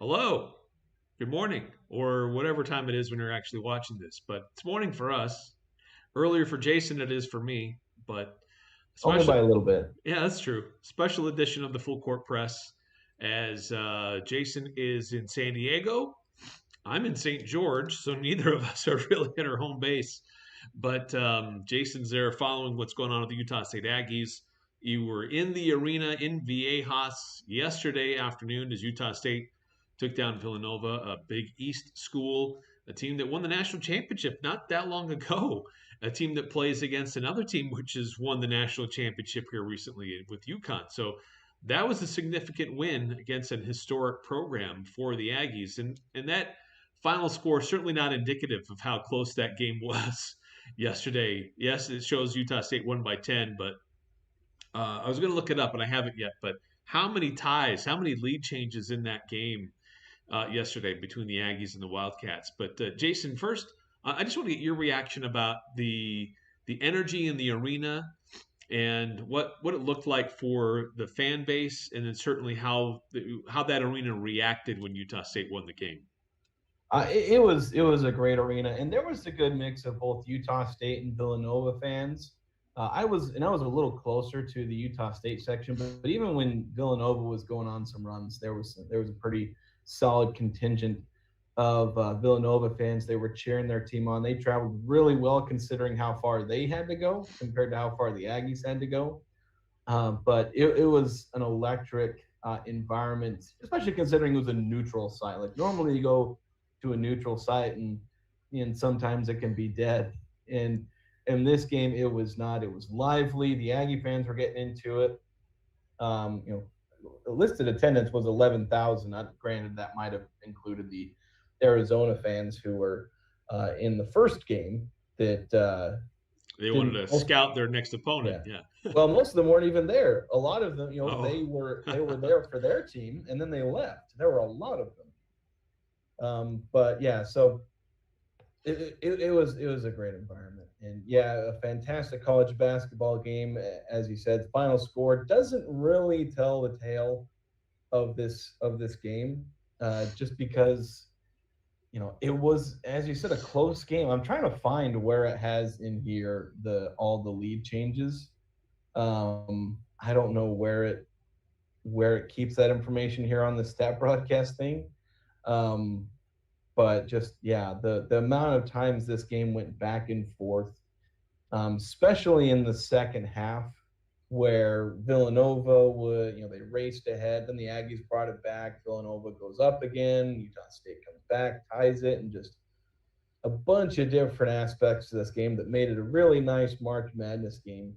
Hello, good morning, or whatever time it is when you're actually watching this. But it's morning for us. Earlier for Jason, it is for me. But Only special, by a little bit. yeah, that's true. Special edition of the Full Court Press, as Jason is in San Diego. I'm in St. George, so neither of us are really at our home base. But Jason's there following what's going on with the Utah State Aggies. You were in the arena in Viejas yesterday afternoon as Utah State took down Villanova, a Big East school, a team that won the national championship not that long ago, a team that plays against another team which has won the national championship here recently with UConn. So that was a significant win against an historic program for the Aggies, and that final score certainly not indicative of how close that game was yesterday. Yes, it shows Utah State won by 10, but I was going to look it up and I haven't yet. But how many ties, how many lead changes in that game yesterday between the Aggies and the Wildcats? But Jason, first, I just want to get your reaction about the energy in the arena and what it looked like for the fan base, and then certainly how that arena reacted when Utah State won the game. It was a great arena, and there was a good mix of both Utah State and Villanova fans. I was a little closer to the Utah State section, but even when Villanova was going on some runs, there was a pretty solid contingent of Villanova fans. They were cheering their team on. They traveled really well considering how far they had to go compared to how far the Aggies had to go. But it was an electric environment, especially considering it was a neutral site. Like normally you go to a neutral site and sometimes it can be dead. And in this game, it was not. It was lively. The Aggie fans were getting into it. Um, you the listed attendance was 11,000. Granted, that might have included the Arizona fans who were in the first game that They wanted didn't. to scout their next opponent. Yeah. Yeah. Well, most of them weren't even there. A lot of them, they Oh. were there for their team, and then they left. There were a lot of them. But yeah, so it was a great environment, and yeah, a fantastic college basketball game. As you said, the final score doesn't really tell the tale of this game, just because it was, as you said, a close game. I'm trying to find where it has in here the all the lead changes. I don't know where it keeps that information here on the stat broadcast thing. Um, but just yeah, the amount of times this game went back and forth, especially in the second half, where Villanova would, they raced ahead, then the Aggies brought it back. Villanova goes up again. Utah State comes back, ties it, and just a bunch of different aspects to this game that made it a really nice March Madness game.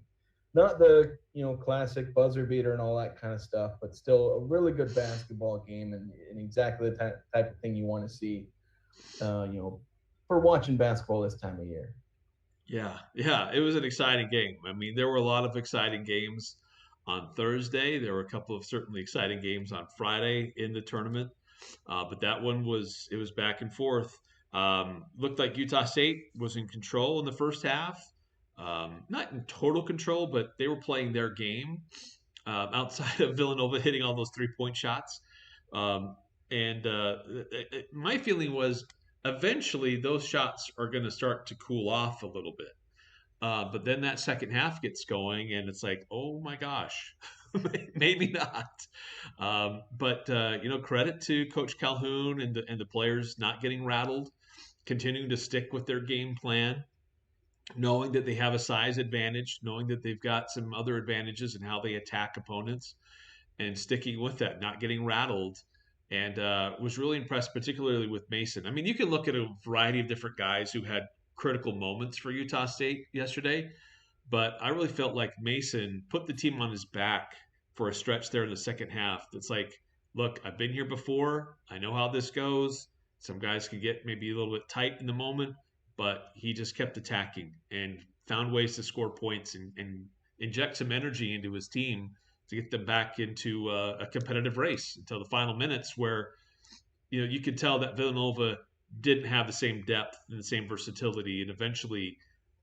Not the classic buzzer beater and all that kind of stuff, but still a really good basketball game, and exactly the type of thing you want to see, uh, you know, for watching basketball this time of year. Yeah, yeah, it was an exciting game. I mean, there were a lot of exciting games on Thursday. There were a couple of certainly exciting games on Friday in the tournament, but that one was it was back and forth. Looked like Utah State was in control in the first half, not in total control, but they were playing their game outside of Villanova hitting all those 3-point shots. Um, and my feeling was eventually those shots are going to start to cool off a little bit. But then that second half gets going, and it's like, oh my gosh, maybe not. But credit to Coach Calhoun and the players not getting rattled, continuing to stick with their game plan, knowing that they have a size advantage, knowing that they've got some other advantages in how they attack opponents, and sticking with that, not getting rattled. And was really impressed, particularly with Mason. I mean, you can look at a variety of different guys who had critical moments for Utah State yesterday, but I really felt like Mason put the team on his back for a stretch there in the second half. That's like, look, I've been here before. I know how this goes. Some guys can get maybe a little bit tight in the moment, but he just kept attacking and found ways to score points and inject some energy into his team to get them back into a competitive race until the final minutes, where you could tell that Villanova didn't have the same depth and the same versatility, and eventually,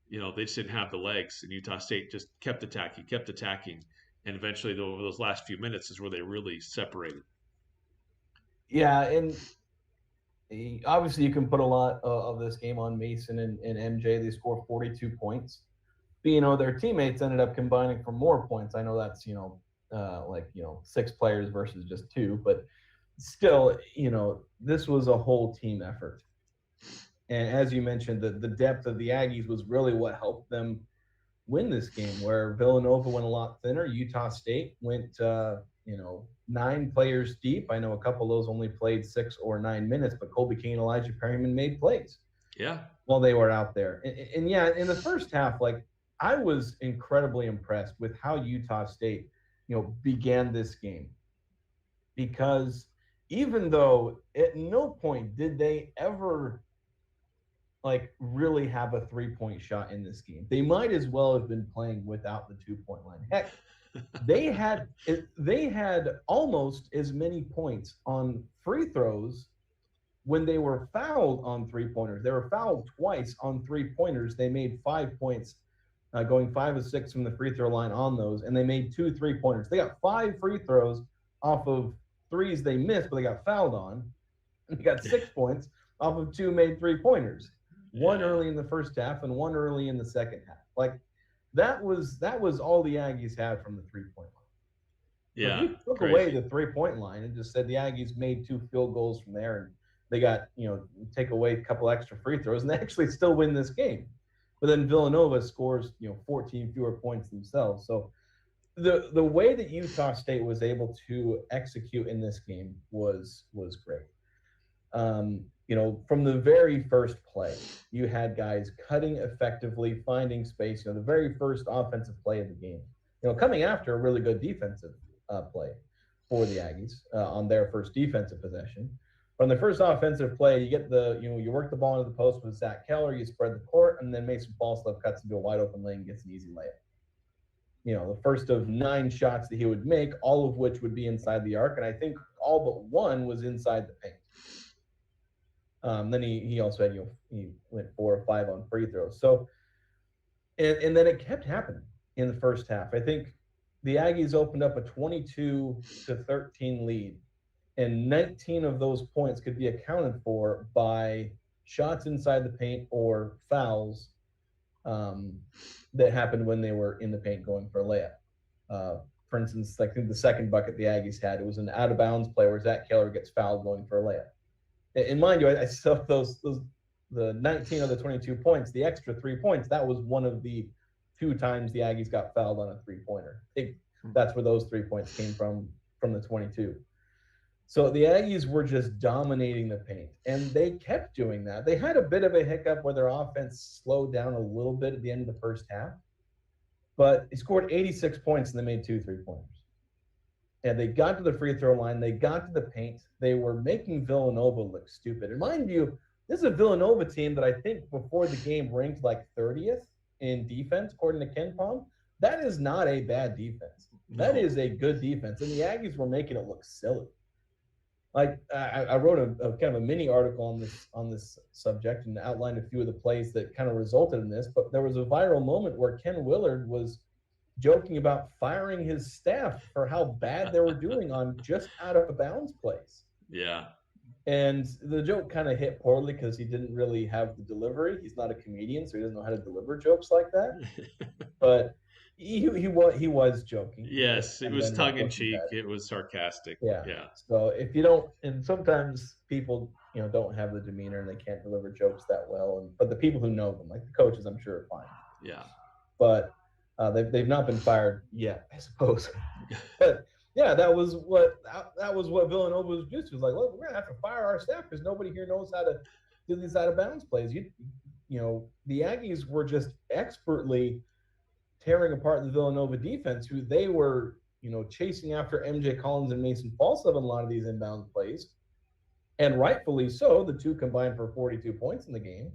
they just didn't have the legs, and Utah State just kept attacking, and eventually, over those last few minutes, is where they really separated. Yeah, and obviously you can put a lot of this game on Mason and MJ. They scored 42 points. But, their teammates ended up combining for more points. I know that's, like, 6 players versus just 2, but still, this was a whole team effort. And as you mentioned, the depth of the Aggies was really what helped them win this game, where Villanova went a lot thinner. Utah State went, 9 players deep. I know a couple of those only played 6 or 9 minutes, but Colby King and Elijah Perryman made plays Yeah. while they were out there. And yeah, in the first half, like, I was incredibly impressed with how Utah State, began this game, because even though at no point did they ever like really have a 3-point shot in this game, they might as well have been playing without the 2-point line. Heck, they had almost as many points on free throws when they were fouled on 3-pointers. They were fouled twice on 3-pointers. They made 5 points, going 5 of 6 from the free throw line on those, and they made 2 3-pointers. They got 5 free throws off of threes they missed, but they got fouled on. And they got 6 points off of 2 made 3-pointers. One Yeah. early in the first half and one early in the second half. Like, that was all the Aggies had from the 3-point line. So if Yeah. you took away Crazy. the 3-point line and just said the Aggies made 2 field goals from there, and they got, take away a couple extra free throws, and they actually still win this game. But then Villanova scores, 14 fewer points themselves. So the way that Utah State was able to execute in this game was great. From the very first play, you had guys cutting effectively, finding space. The very first offensive play of the game, coming after a really good defensive play for the Aggies on their first defensive possession. From the first offensive play, you get you work the ball into the post with Zach Keller, you spread the court, and then Mason Falslev cuts into a wide open lane and gets an easy layup. The first of 9 shots that he would make, all of which would be inside the arc, and I think all but one was inside the paint. Then he also had, he went 4 or 5 on free throws. So, and then it kept happening in the first half. I think the Aggies opened up a 22-13 lead, and 19 of those points could be accounted for by shots inside the paint or fouls that happened when they were in the paint going for a layup. For instance, I think the second bucket the Aggies had, it was an out of bounds play where Zach Keller gets fouled going for a layup. And mind you, I saw the 19 of the 22 points, the extra 3 points, that was one of the 2 times the Aggies got fouled on a 3-pointer. That's where those 3 points came from the 22. So the Aggies were just dominating the paint, and they kept doing that. They had a bit of a hiccup where their offense slowed down a little bit at the end of the first half, but they scored 86 points and they made 2 3-pointers. And they got to the free throw line. They got to the paint. They were making Villanova look stupid. And mind you, this is a Villanova team that I think before the game ranked like 30th in defense, according to KenPom. That is not a bad defense. No. That is a good defense. And the Aggies were making it look silly. Like, I wrote a kind of a mini article on this subject and outlined a few of the plays that kind of resulted in this. But there was a viral moment where Ken Willard was joking about firing his staff for how bad they were doing on just out of bounds plays. Yeah. And the joke kind of hit poorly because he didn't really have the delivery. He's not a comedian, so he doesn't know how to deliver jokes like that. But he was joking. Yes, it was tongue in cheek. It was sarcastic. Yeah. Yeah. So if you don't, and sometimes people, don't have the demeanor and they can't deliver jokes that well. But the people who know them, like the coaches, I'm sure are fine. Yeah. But they've not been fired yet, I suppose. But yeah, that was what Villanova was used to. It was like, look, we're gonna have to fire our staff because nobody here knows how to do these out of bounds plays. The Aggies were just expertly tearing apart the Villanova defense, who they were, chasing after MJ Collins and Mason Falslev on a lot of these inbound plays, and rightfully so. The 2 combined for 42 points in the game.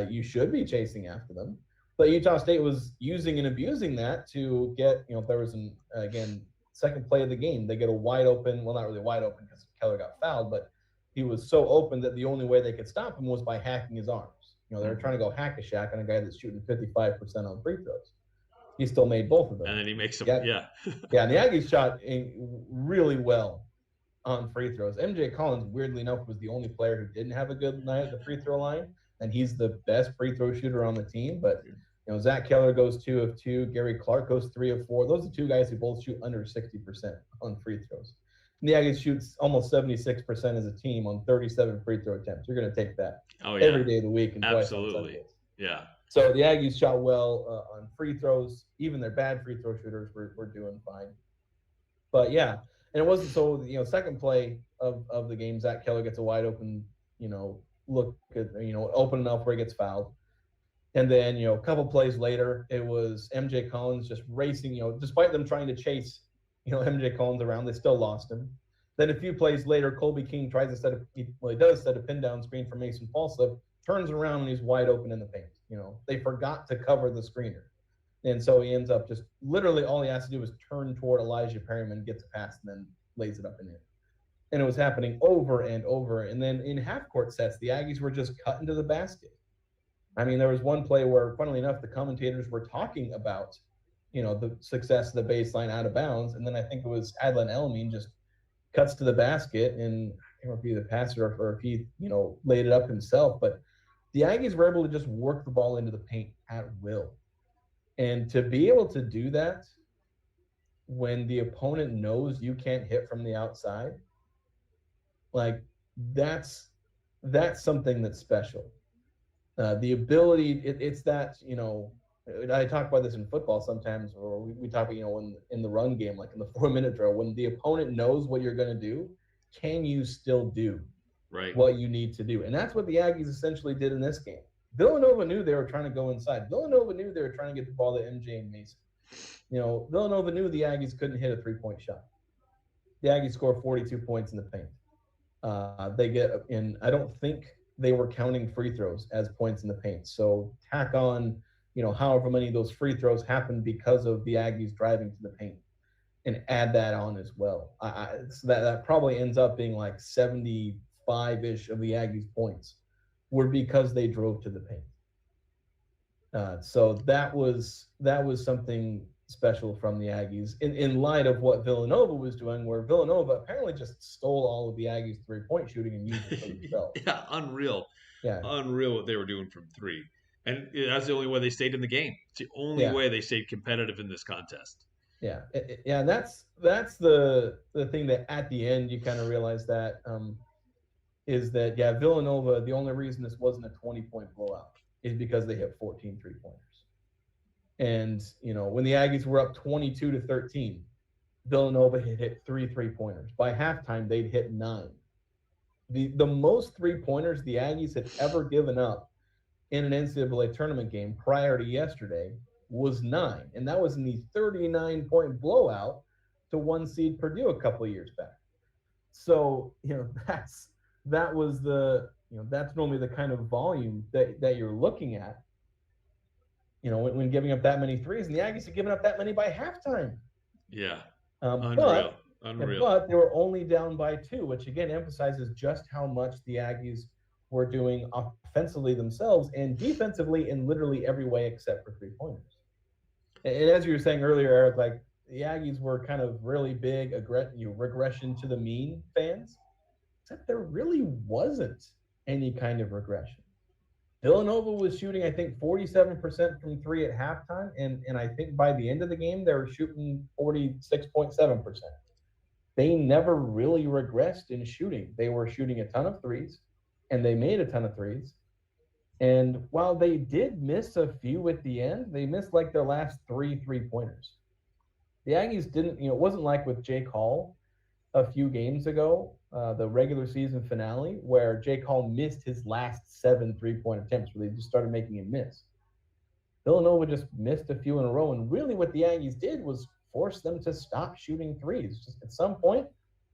You should be chasing after them. But Utah State was using and abusing that to get, there was second play of the game, they get a wide open, well, not really wide open because Keller got fouled, but he was so open that the only way they could stop him was by hacking his arms. They were trying to go hack a Shack on a guy that's shooting 55% on free throws. He still made both of them. And then he makes them, yeah. Yeah, and the Aggies shot really well on free throws. MJ Collins, weirdly enough, was the only player who didn't have a good night at the free throw line, and he's the best free throw shooter on the team. But Zach Keller goes 2 of 2. Gary Clark goes 3 of 4. Those are two guys who both shoot under 60% on free throws. And the Aggies shoots almost 76% as a team on 37 free throw attempts. You're going to take that Oh yeah, every day of the week and twice on absolutely. Sundays. Yeah, So the Aggies shot well on free throws. Even their bad free throw shooters were doing fine. But yeah, and it wasn't so. Second play of the game, Zach Keller gets a wide open, look at open enough where he gets fouled. And then, a couple plays later, it was MJ Collins just racing, despite them trying to chase, MJ Collins around, they still lost him. Then a few plays later, Colby King tries to set a pin down screen for Mason Falslip, turns around and he's wide open in the paint. They forgot to cover the screener. And so he ends up just literally all he has to do is turn toward Elijah Perryman, gets a pass, and then lays it up and in. And it was happening over and over. And then in half court sets, the Aggies were just cutting to the basket. I mean, there was one play where, funnily enough, the commentators were talking about, the success of the baseline out of bounds. And then I think it was Adlan Elmine just cuts to the basket, and I can't remember if he the passer or if he, laid it up himself. But the Aggies were able to just work the ball into the paint at will. And to be able to do that when the opponent knows you can't hit from the outside, like that's something that's special. The ability, it's that, I talk about this in football sometimes, or we talk about, in the run game, like in the 4-minute drill, when the opponent knows what you're going to do, can you still do right. what you need to do? And that's what the Aggies essentially did in this game. Villanova knew they were trying to go inside. Villanova knew they were trying to get the ball to MJ and Mason. Villanova knew the Aggies couldn't hit a three-point shot. The Aggies score 42 points in the paint. They get in. I don't think they were counting free throws as points in the paint. So tack on, however many of those free throws happened because of the Aggies driving to the paint, and add that on as well. So that probably ends up being like 75-ish of the Aggies' points were because they drove to the paint. So that was something special from the Aggies in light of what Villanova was doing, where Villanova apparently just stole all of the Aggies' three-point shooting and used it for themselves. Yeah, unreal. Yeah. Unreal what they were doing from three. And that's the only way they stayed in the game. It's the only Yeah. way they stayed competitive in this contest. Yeah. Yeah. That's the thing that at the end you kind of realize that is that, yeah, Villanova, the only reason this wasn't a 20-point blowout is because they hit 14 three-pointers. And, when the Aggies were up 22-13, Villanova had hit 3 3-pointers. By halftime, they'd hit 9. The most three-pointers the Aggies had ever given up in an NCAA tournament game prior to yesterday was 9. And that was in the 39-point blowout to 1 seed Purdue a couple of years back. So, that was that's normally the kind of volume that you're looking at, when giving up that many threes, and the Aggies had given up that many by halftime. Yeah. Unreal. Unreal. But they were only down by 2, which again emphasizes just how much the Aggies were doing offensively themselves and defensively in literally every way except for three-pointers. And as you were saying earlier, Eric, like the Aggies were kind of really big regression to the mean fans, except there really wasn't any kind of regression. Villanova was shooting, I think, 47% from 3 at halftime, and I think by the end of the game, they were shooting 46.7%. They never really regressed in shooting. They were shooting a ton of threes, and they made a ton of threes. And while they did miss a few at the end, they missed like their last 3 3-pointers. The Aggies didn't, it wasn't like with Jake Hall a few games ago, the regular season finale, where Jake Hall missed his last 7 3-point attempts, where they just started making him miss. Villanova just missed a few in a row, and really what the Aggies did was force them to stop shooting threes. Just at some point,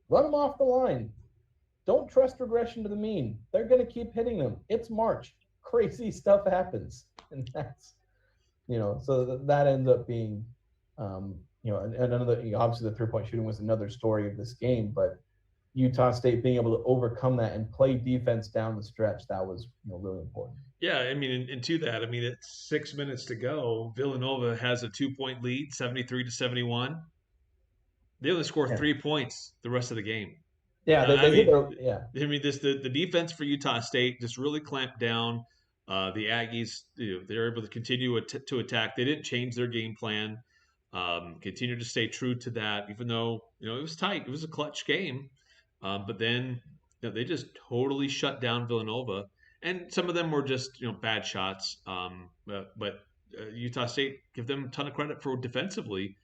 run them off the line. Don't trust regression to the mean. They're going to keep hitting them. It's March. Crazy stuff happens. And that's, so that ends up being, and another, obviously the three-point shooting was another story of this game, but Utah State being able to overcome that and play defense down the stretch, that was really important. Yeah, I mean, and to that, I mean, it's 6 minutes to go. Villanova has a 2-point lead, 73-71. They only score 3 points the rest of the game. Yeah, I they hit mean, their yeah. this the defense for Utah State just really clamped down. The Aggies, they were able to continue to attack. They didn't change their game plan. Continued to stay true to that, even though it was tight. It was a clutch game, but then they just totally shut down Villanova, and some of them were just bad shots. But Utah State, give them a ton of credit for defensively,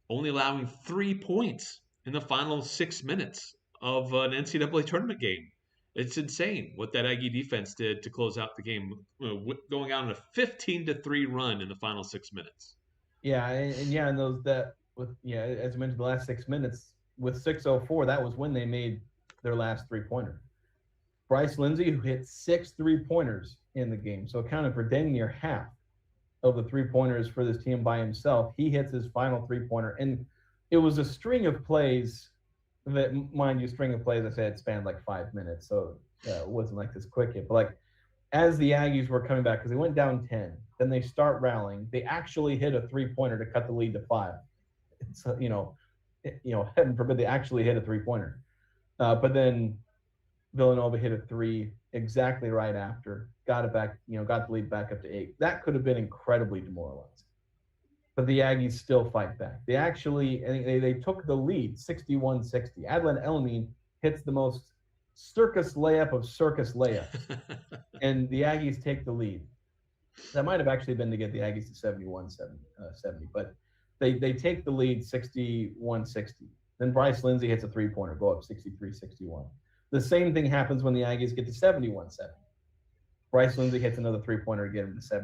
only allowing 3 points in the final 6 minutes of an NCAA tournament game. It's insane what that Aggie defense did to close out the game, going out on a 15-3 run in the final 6 minutes. Yeah, and yeah, and those that with yeah, as you mentioned, the last 6 minutes with 6:04, that was when they made their last 3-pointer. Bryce Lindsey, who hit 6 3-pointers in the game, so accounted for dang near half of the 3-pointers for this team by himself. He hits his final 3-pointer, and it was a string of plays that, mind you, string of plays. I said it spanned like 5 minutes, so it wasn't like this quick hit. But like as the Aggies were coming back, because they went down 10, then they start rallying. They actually hit a 3-pointer to cut the lead to 5. So heaven forbid they actually hit a 3-pointer. But then Villanova hit a 3 exactly right after, got it back, got the lead back up to 8. That could have been incredibly demoralizing. But the Aggies still fight back. They actually, I think they took the lead 61-60. Adlan Elmine hits the most circus layup of circus layups, and the Aggies take the lead. That might have actually been to get the Aggies to 71-70, but they take the lead 61-60. Then Bryce Lindsey hits a 3-pointer, go up 63-61. The same thing happens when the Aggies get to 71-70. Bryce Lindsey hits another 3-pointer to get him to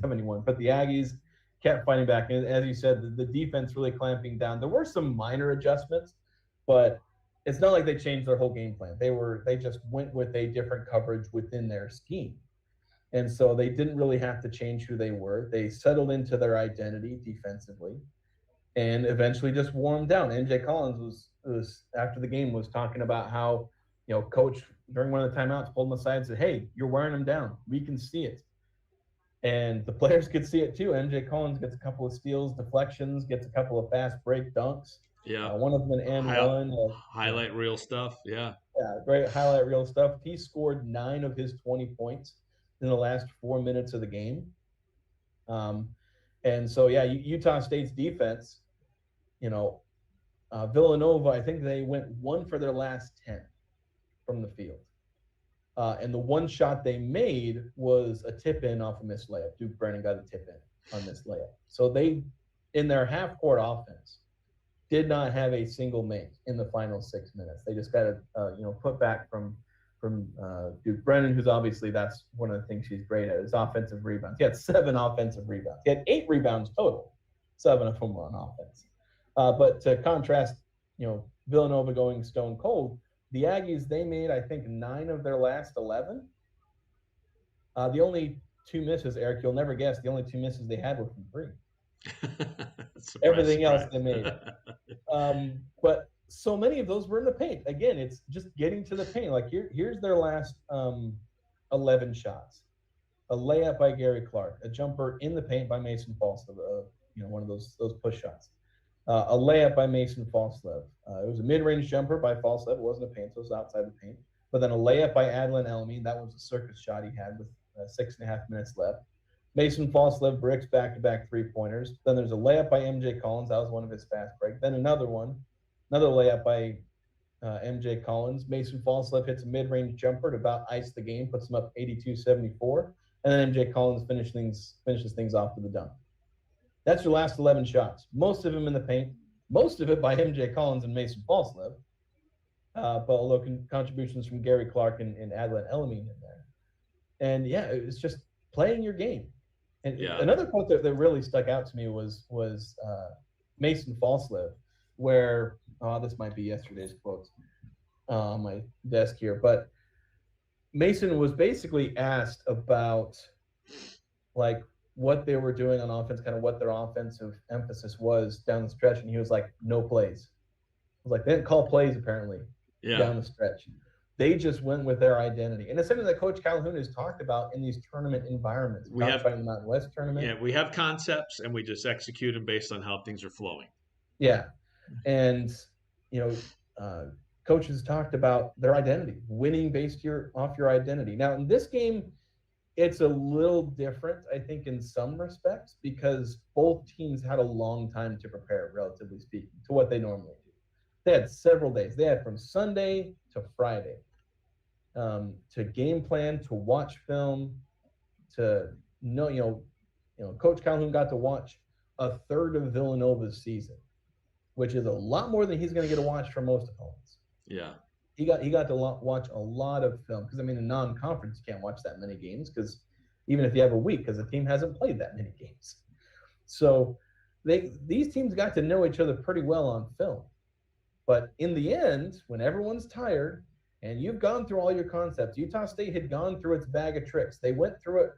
73-71. But the Aggies kept fighting back. And as you said, the defense really clamping down. There were some minor adjustments, but it's not like they changed their whole game plan. They just went with a different coverage within their scheme. And so they didn't really have to change who they were. They settled into their identity defensively and eventually just wore them down. MJ Collins was after the game was talking about how, coach during one of the timeouts pulled him aside and said, "Hey, you're wearing them down. We can see it." And the players could see it too. MJ Collins gets a couple of steals, deflections, gets a couple of fast break dunks. Yeah. One of them an and one. Highlight reel stuff. Yeah. Yeah, great highlight reel stuff. He scored 9 of his 20 points in the last 4 minutes of the game. And so, yeah, Utah State's defense, Villanova, I think they went 1 for their last 10 from the field. And the one shot they made was a tip in off a missed layup. Duke Brennan got a tip in on this layup. So they, in their half court offense, did not have a single make in the final 6 minutes. They just got a put back from Duke Brennan, who's obviously that's one of the things she's great at is offensive rebounds. He had 7 offensive rebounds. He had 8 rebounds total. 7 of them were on offense. But to contrast, Villanova going stone cold, the Aggies, they made, I think, 9 of their last 11. The only 2 misses, Eric, you'll never guess, the only 2 misses they had were from 3. Everything else they made. But so many of those were in the paint. Again, it's just getting to the paint. Like here's their last 11 shots. A layup by Gary Clark, a jumper in the paint by Mason Falslev, one of those push shots. A layup by Mason Falslev. It was a mid-range jumper by Falslev. It wasn't a paint, so it was outside the paint. But then a layup by Adlan Elmine. That was a circus shot he had with 6.5 minutes left. Mason Falslev bricks back-to-back 3-pointers. Then there's a layup by MJ Collins. That was one of his fast breaks. Then another layup by MJ Collins. Mason Falslev hits a mid-range jumper to about ice the game, puts him up 82-74. And then MJ Collins finishes things off with a dunk. That's your last 11 shots. Most of them in the paint. Most of it by MJ Collins and Mason Falslev. But although contributions from Gary Clark and Adlan Elmine in there. And yeah, it's just playing your game. And another quote that really stuck out to me was Mason Falslev, where this might be yesterday's quotes on my desk here, but Mason was basically asked about like what they were doing on offense, kind of what their offensive emphasis was down the stretch, and he was like, "No plays." I was like, they didn't call plays apparently down the stretch. They just went with their identity. And it's something that Coach Calhoun has talked about in these tournament environments. We have the Mountain West tournament. Yeah, we have concepts and we just execute them based on how things are flowing. Yeah. And, coaches talked about their identity, winning based off your identity. Now in this game, it's a little different, I think, in some respects because both teams had a long time to prepare, relatively speaking, to what they normally do. They had several days. They had from Sunday to Friday to game plan, to watch film, to know, Coach Calhoun got to watch a third of Villanova's season, which is a lot more than he's going to get to watch from most opponents. Yeah. He got to watch a lot of film because I mean, in non-conference, you can't watch that many games because even if you have a week, because the team hasn't played that many games. So these teams got to know each other pretty well on film. But in the end, when everyone's tired and you've gone through all your concepts, Utah State had gone through its bag of tricks. They went through it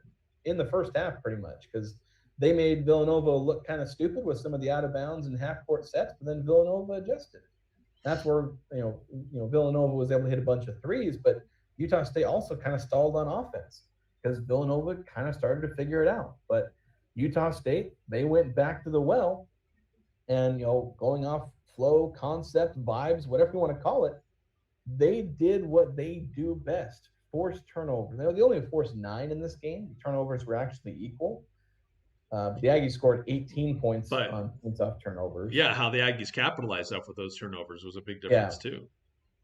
in the first half pretty much because they made Villanova look kind of stupid with some of the out of bounds and half court sets, but then Villanova adjusted. That's where Villanova was able to hit a bunch of threes, but Utah State also kind of stalled on offense because Villanova kind of started to figure it out. But Utah State, they went back to the well, and going off flow, concept, vibes, whatever you want to call it, they did what they do best: force turnovers. They only forced 9 in this game. The turnovers were actually equal. The Aggies scored 18 points But on points off turnovers. yeah, how the Aggies capitalized off with those turnovers was a big Yeah, difference too.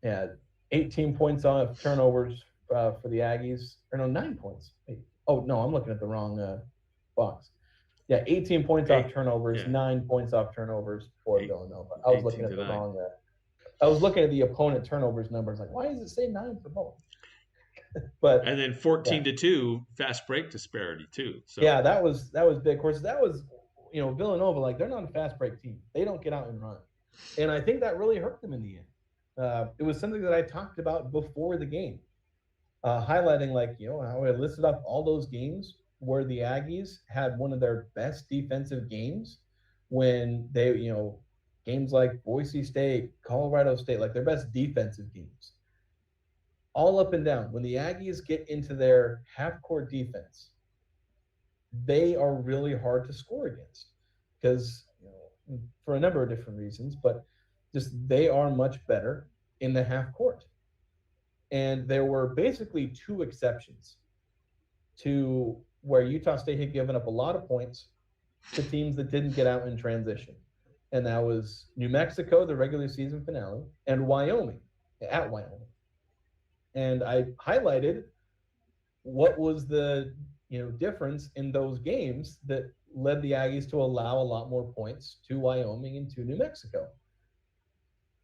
yeah, 18 points off turnovers for the Aggies. Or no, 9 points. Wait. Oh no, I'm looking at the wrong box. Yeah, 18 points off Eight, turnovers, yeah, 9 points off turnovers for eight, Villanova. I was looking 18 at to the 9. wrong. I was looking at the opponent turnovers numbers. Like, why does it say 9 for both? But And then yeah, 14 to 2 fast break disparity too. yeah, So that was big. Of course, that was Villanova. Like, they're not a fast break team. They don't get out and run, and I think that really hurt them in the end. It was something that I talked about before the game, highlighting like how I listed up all those games where the Aggies had one of their best defensive games when they games like Boise State, Colorado State, like their best defensive games, all up and down. When the Aggies get into their half court defense, they are really hard to score against because for a number of different reasons, but just they are much better in the half court. And there were basically two exceptions to where Utah State had given up a lot of points to teams that didn't get out in transition. And that was New Mexico, the regular season finale, and Wyoming, at Wyoming. And I highlighted what was the difference in those games that led the Aggies to allow a lot more points to Wyoming and to New Mexico.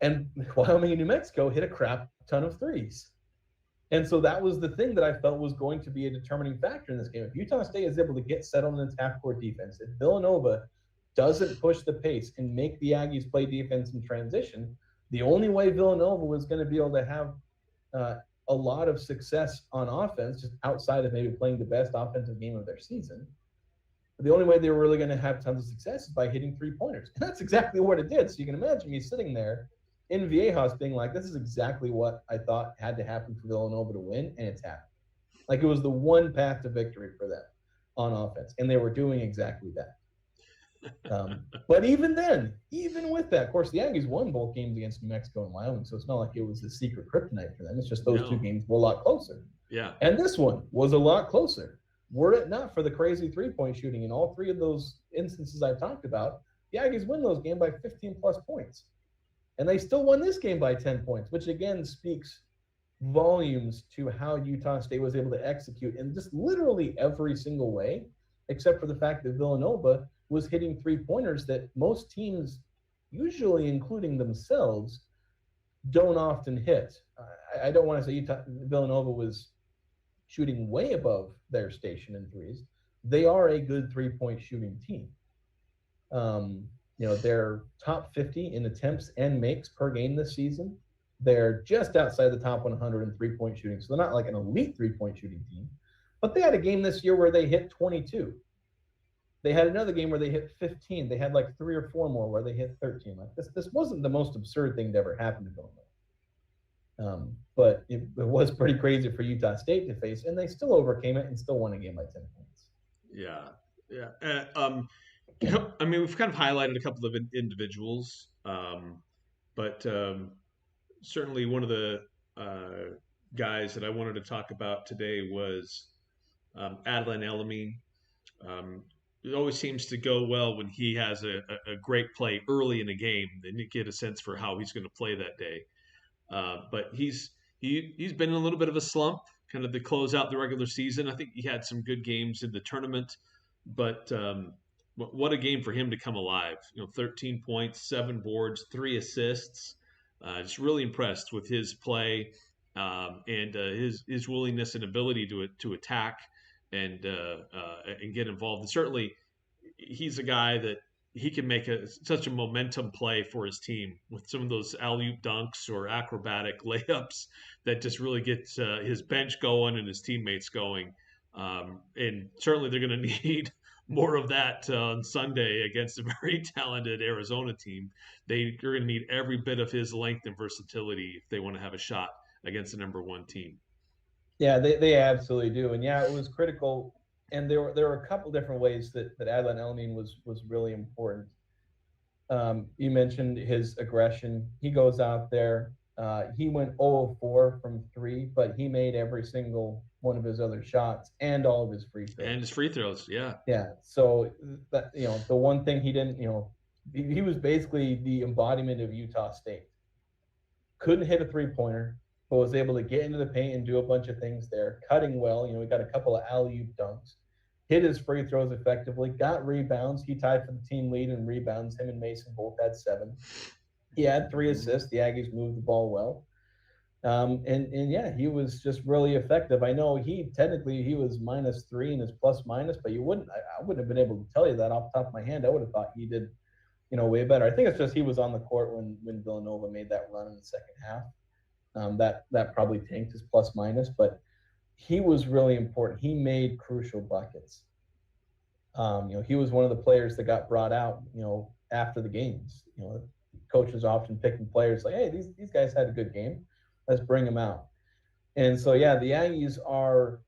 And Wyoming and New Mexico hit a crap ton of threes. And so that was the thing that I felt was going to be a determining factor in this game. If Utah State is able to get settled in its half-court defense, if Villanova doesn't push the pace and make the Aggies play defense in transition, the only way Villanova was going to be able to have uh, a lot of success on offense, just outside of maybe playing the best offensive game of their season, the only way they were really going to have tons of success is by hitting three-pointers. And that's exactly what it did. So you can imagine me sitting there in Viejas being like, this is exactly what I thought had to happen for Villanova to win, and it's happened. Like, it was the one path to victory for them on offense, and they were doing exactly that. But even then, even with that, of course, the Aggies won both games against New Mexico and Wyoming, so it's not like it was the secret kryptonite for them. It's just those two no, games were a lot closer. yeah, And this one was a lot closer. Were it not for the crazy three-point shooting in all three of those instances I talked about, the Aggies win those games by 15 plus points. And they still won this game by 10 points, which again speaks volumes to how Utah State was able to execute in just literally every single way, except for the fact that Villanova was hitting three-pointers that most teams, usually including themselves, don't often hit. I don't want to say Villanova was shooting way above their station in threes. They are a good three-point shooting team. They're top 50 in attempts and makes per game this season. They're just outside the top 100 in three-point shooting. So they're not like an elite three-point shooting team. But they had a game this year where they hit 22. They had another game where they hit 15. They had like 3 or 4 more where they hit 13. Like, this wasn't the most absurd thing to ever happen to Villanova. But it was pretty crazy for Utah State to face, and they still overcame it and still won a game by 10 points. yeah, yeah. I mean, we've kind of highlighted a couple of individuals, but certainly one of the uh, guys that I wanted to talk about today was Adlan Elamine. Um, it always seems to go well when he has a great play early in a game. Then you get a sense for how he's going to play that day. But he's been in a little bit of a slump, kind of to close out the regular season. I think he had some good games in the tournament, but what a game for him to come alive! 13 points, 7 boards, 3 assists. Just really impressed with his play and his willingness and ability to attack and get involved. And certainly, he's a guy that he can make such a momentum play for his team with some of those alley-oop dunks or acrobatic layups that just really gets his bench going and his teammates going. And certainly they're going to need more of that on Sunday against a very talented Arizona team. They're going to need every bit of his length and versatility if they want to have a shot against the number one team. Yeah, they absolutely do. And yeah, it was critical. And there were a couple different ways that Adlan Elamine was really important. You mentioned his aggression. He goes out there. He went 0 of 4 from three, but he made every single one of his other shots and all of his free And throws. his free throws, yeah. Yeah. So that the one thing he didn't, he was basically the embodiment of Utah State. Couldn't hit a 3-pointer, but was able to get into the paint and do a bunch of things there. Cutting well, he got a couple of alley oop dunks, hit his free throws effectively, got rebounds. He tied for the team lead in rebounds. Him and Mason both had 7. He had 3 assists. The Aggies moved the ball well. And yeah, he was just really effective. I know he was -3 in his plus minus, but I wouldn't have been able to tell you that off the top of my hand. I would have thought he did, way better. I think it's just he was on the court when Villanova made that run in the second half. That probably tanked his plus minus, but he was really important. He made crucial buckets. He was one of the players that got brought out, after the games. Coaches often picking players like, hey, these guys had a good game. Let's bring them out. And so, yeah, the Aggies are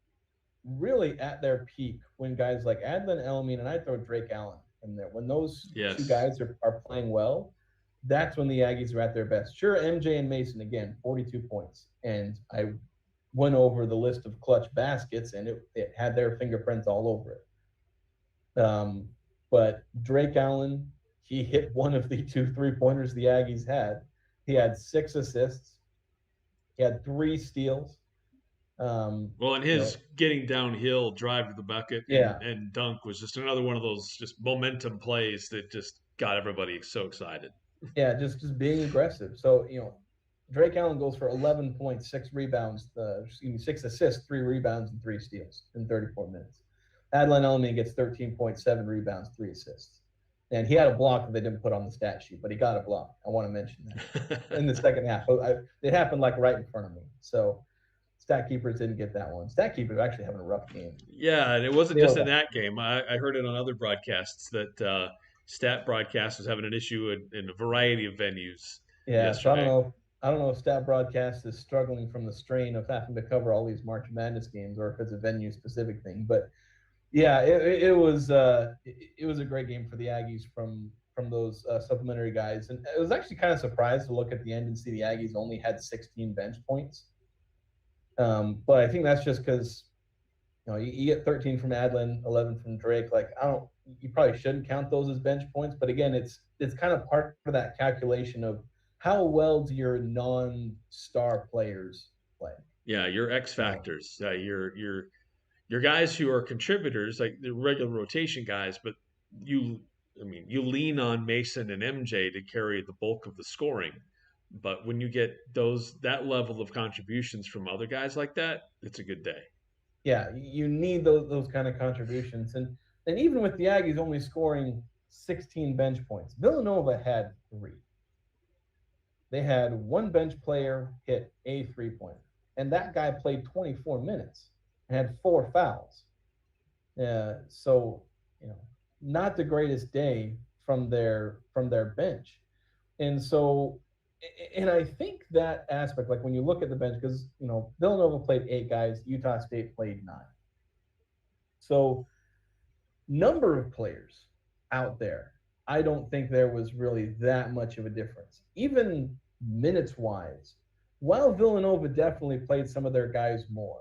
really at their peak when guys like Adlan Elamine, and I throw Drake Allen in there. When those two Yes. guys are playing well, that's when the Aggies are at their best. Sure, MJ and Mason, again, 42 points. And I went over the list of clutch baskets, and it had their fingerprints all over it. But Drake Allen, he hit one of the 2 3-pointers the Aggies had. He had 6 assists. He had 3 steals. Well, and his getting downhill, drive to the bucket, Yeah, and dunk was just another one of those just momentum plays that just got everybody so excited. yeah, just being aggressive. So Drake Allen goes for 11 points, 6 rebounds, 6 assists, 3 rebounds, and 3 steals in 34 minutes. Adlan Elamine gets 13.7 rebounds, 3 assists. And he had a block that they didn't put on the stat sheet, but he got a block. I want to mention that in the second half. It happened like right in front of me. So stat keepers didn't get that one. Stat keepers actually having a rough game. Yeah, and it wasn't They were just in behind. that game. I heard it on other broadcasts that Stat Broadcast was having an issue in a variety of venues Yeah, so yesterday. I don't know if Stat Broadcast is struggling from the strain of having to cover all these March Madness games, or if it's a venue specific thing. But yeah, it was a great game for the Aggies from those supplementary guys, and it was actually kind of surprised to look at the end and see the Aggies only had 16 bench points. But I think that's just because you get 13 from Adlin, 11 from Drake. Like you probably shouldn't count those as bench points, but again, it's kind of part of that calculation of how well do your non-star players play. Yeah, your X factors, your guys who are contributors, like the regular rotation guys, but you, I mean, you lean on Mason and MJ to carry the bulk of the scoring. But when you get that level of contributions from other guys like that, it's a good day. Yeah, you need those kind of contributions, and even with the Aggies only scoring 16 bench points, Villanova had 3. They had one bench player hit a 3-pointer, and that guy played 24 minutes and had 4 fouls. So you know, not the greatest day from their bench, and so and I think that aspect, like when you look at the bench, because Villanova played 8 guys, Utah State played 9. So number of players out there, I don't think there was really that much of a difference. Even minutes wise, while Villanova definitely played some of their guys more,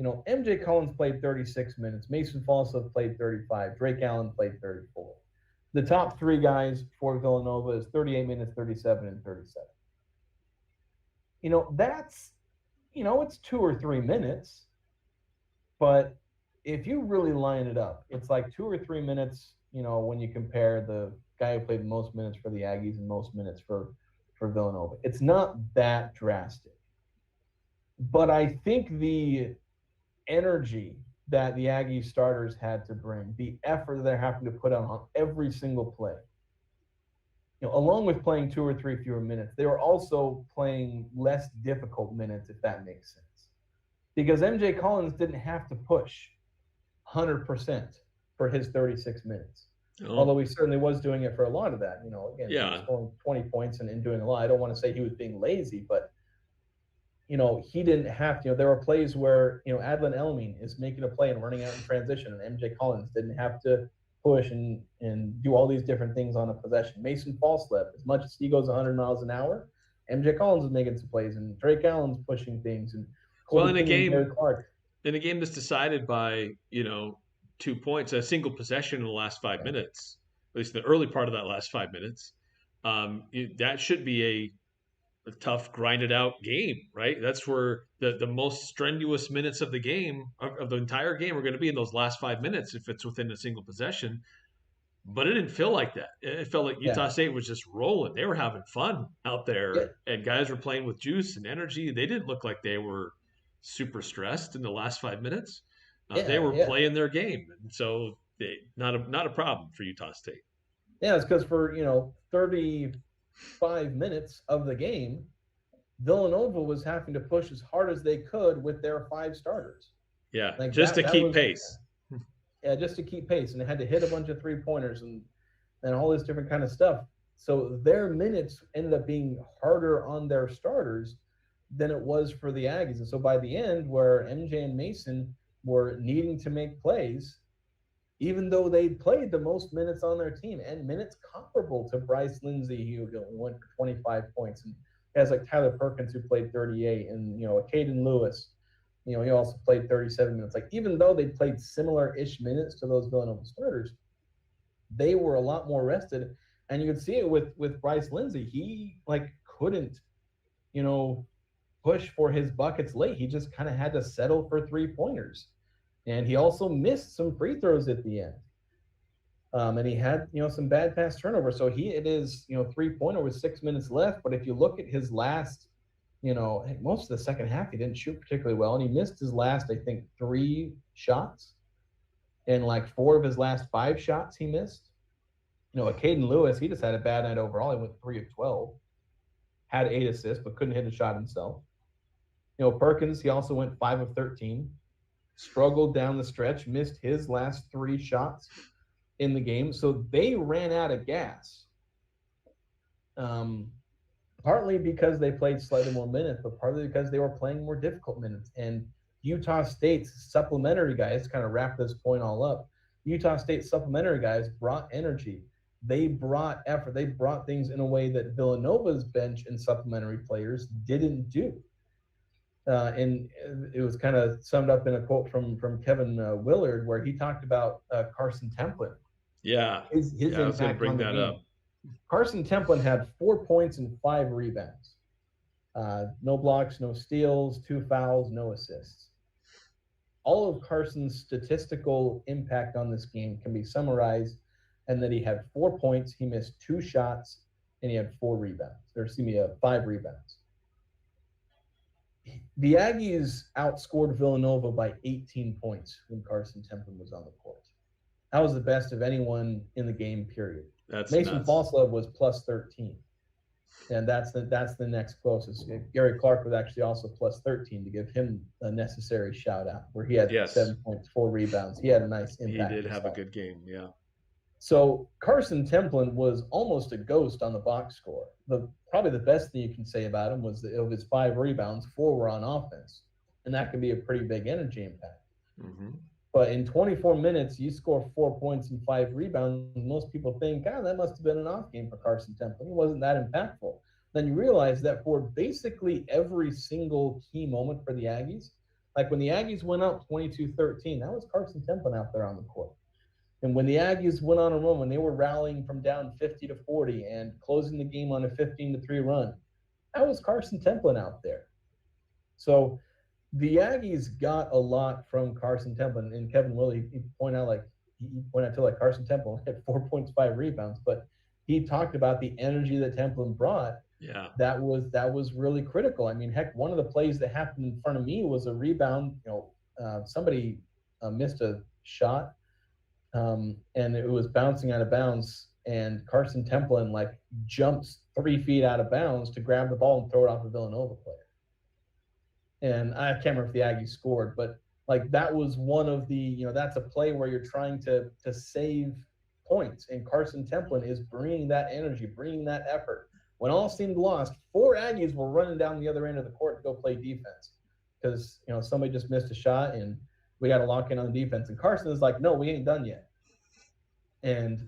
MJ Collins played 36 minutes. Mason Falso played 35. Drake Allen played 34. The top three guys for Villanova is 38 minutes, 37, and 37. That's, it's 2 or 3 minutes, but if you really line it up, it's like 2 or 3 minutes, when you compare the guy who played the most minutes for the Aggies and most minutes for Villanova. It's not that drastic. But I think the energy that the Aggie starters had to bring, the effort they're having to put on every single play, along with playing 2 or 3 fewer minutes, they were also playing less difficult minutes, if that makes sense. Because MJ Collins didn't have to push 100% for his 36 minutes. Oh, Although he certainly was doing it for a lot of that. Again, yeah. scoring 20 points and doing a lot. I don't want to say he was being lazy, but he didn't have to. There were plays where, Adlin Elmine is making a play and running out in transition, and MJ Collins didn't have to push and do all these different things on a possession. Mason Falslip, as much as he goes 100 miles an hour, MJ Collins is making some plays, and Drake Allen's pushing things, and Well, Colby King and Gary Clark. in a game that's decided by 2 points, a single possession in the last five Yeah, minutes, at least the early part of that last 5 minutes, that should be a tough, grinded out game, right? That's where the most strenuous minutes of the game, of the entire game, are going to be in those last 5 minutes if it's within a single possession. But it didn't feel like that. It felt like yeah, Utah State was just rolling. They were having fun out yeah, there, and guys were playing with juice and energy. They didn't look like they were super stressed in the last 5 minutes. They yeah, were yeah. playing their game, and so not a problem for Utah State. Yeah, it's because for 35 minutes of the game, Villanova was having to push as hard as they could with their five starters. Yeah, Like just that to that keep was pace. yeah, just to keep pace, and they had to hit a bunch of 3 pointers and all this different kind of stuff. So their minutes ended up being harder on their starters than it was for the Aggies. And so by the end, where MJ and Mason were needing to make plays, even though they played the most minutes on their team and minutes comparable to Bryce Lindsey, who went for 25 points, and guys like Tyler Perkins, who played 38, and Caden Lewis, he also played 37 minutes. Like, even though they played similar-ish minutes to those Villanova starters, they were a lot more rested, and you could see it with Bryce Lindsey. He couldn't, you know, push for his buckets late. He just kind of had to settle for 3 pointers, and he also missed some free throws at the end. And he had some bad pass turnover. So it is 3-pointer with 6 minutes left. But if you look at his last, most of the second half, he didn't shoot particularly well, and he missed his last, I think, 3 shots, and like 4 of his last 5 shots he missed. Caden Lewis, he just had a bad night overall. He went 3 of 12, had 8 assists, but couldn't hit a shot himself. Perkins, he also went 5 of 13, struggled down the stretch, missed his last 3 shots in the game. So they ran out of gas. Partly because they played slightly more minutes, but partly because they were playing more difficult minutes. And Utah State's supplementary guys, kind of wrap this point all up, Utah State supplementary guys brought energy. They brought effort. They brought things in a way that Villanova's bench and supplementary players didn't do. And it was kind of summed up in a quote from Kevin Willard, where he talked about Carson Templin, Yeah, his yeah, I was going to impact bring on the that up. game. Carson Templin had 4 points and 5 rebounds. No blocks, no steals, 2 fouls, no assists. All of Carson's statistical impact on this game can be summarized and that he had 4 points, he missed 2 shots, and he had 4 rebounds. Or excuse me, 5 rebounds. The Aggies outscored Villanova by 18 points when Carson Templin was on the court. That was the best of anyone in the game, period. That's Mason nuts. Falslev was plus 13. And that's the next closest. Gary Clark was actually also plus 13 to give him a necessary shout out, where he had Yes, 7 points, 4 rebounds. He had a nice he impact did have a himself. good game. Yeah. So Carson Templin was almost a ghost on the box score. Probably the best thing you can say about him was that of his 5 rebounds, 4 were on offense, and that can be a pretty big energy impact. Mm-hmm. But in 24 minutes, you score 4 points and 5 rebounds. Most people think, that must have been an off game for Carson Templin. He wasn't that impactful. then you realize that for basically every single key moment for the Aggies, like when the Aggies went up 22-13, that was Carson Templin out there on the court. And when the Aggies went on a run, when they were rallying from down 50-40 and closing the game on a 15-3 run, that was Carson Templin out there. So the Aggies got a lot from Carson Templin, and Kevin Willie, he pointed out like Carson Templin had 4 points, 5 rebounds, but he talked about the energy that Templin brought. Yeah. That was really critical. I mean, heck, one of the plays that happened in front of me was a rebound. Somebody missed a shot, and it was bouncing out of bounds, and Carson Templin like jumps 3 feet out of bounds to grab the ball and throw it off a Villanova player. And I can't remember if the Aggies scored, but like that was one of the, that's a play where you're trying to save points. And Carson Templin is bringing that energy, bringing that effort. When all seemed lost, 4 Aggies were running down the other end of the court to go play defense because, somebody just missed a shot and we got to lock in on the defense. And Carson is like, no, we ain't done yet. And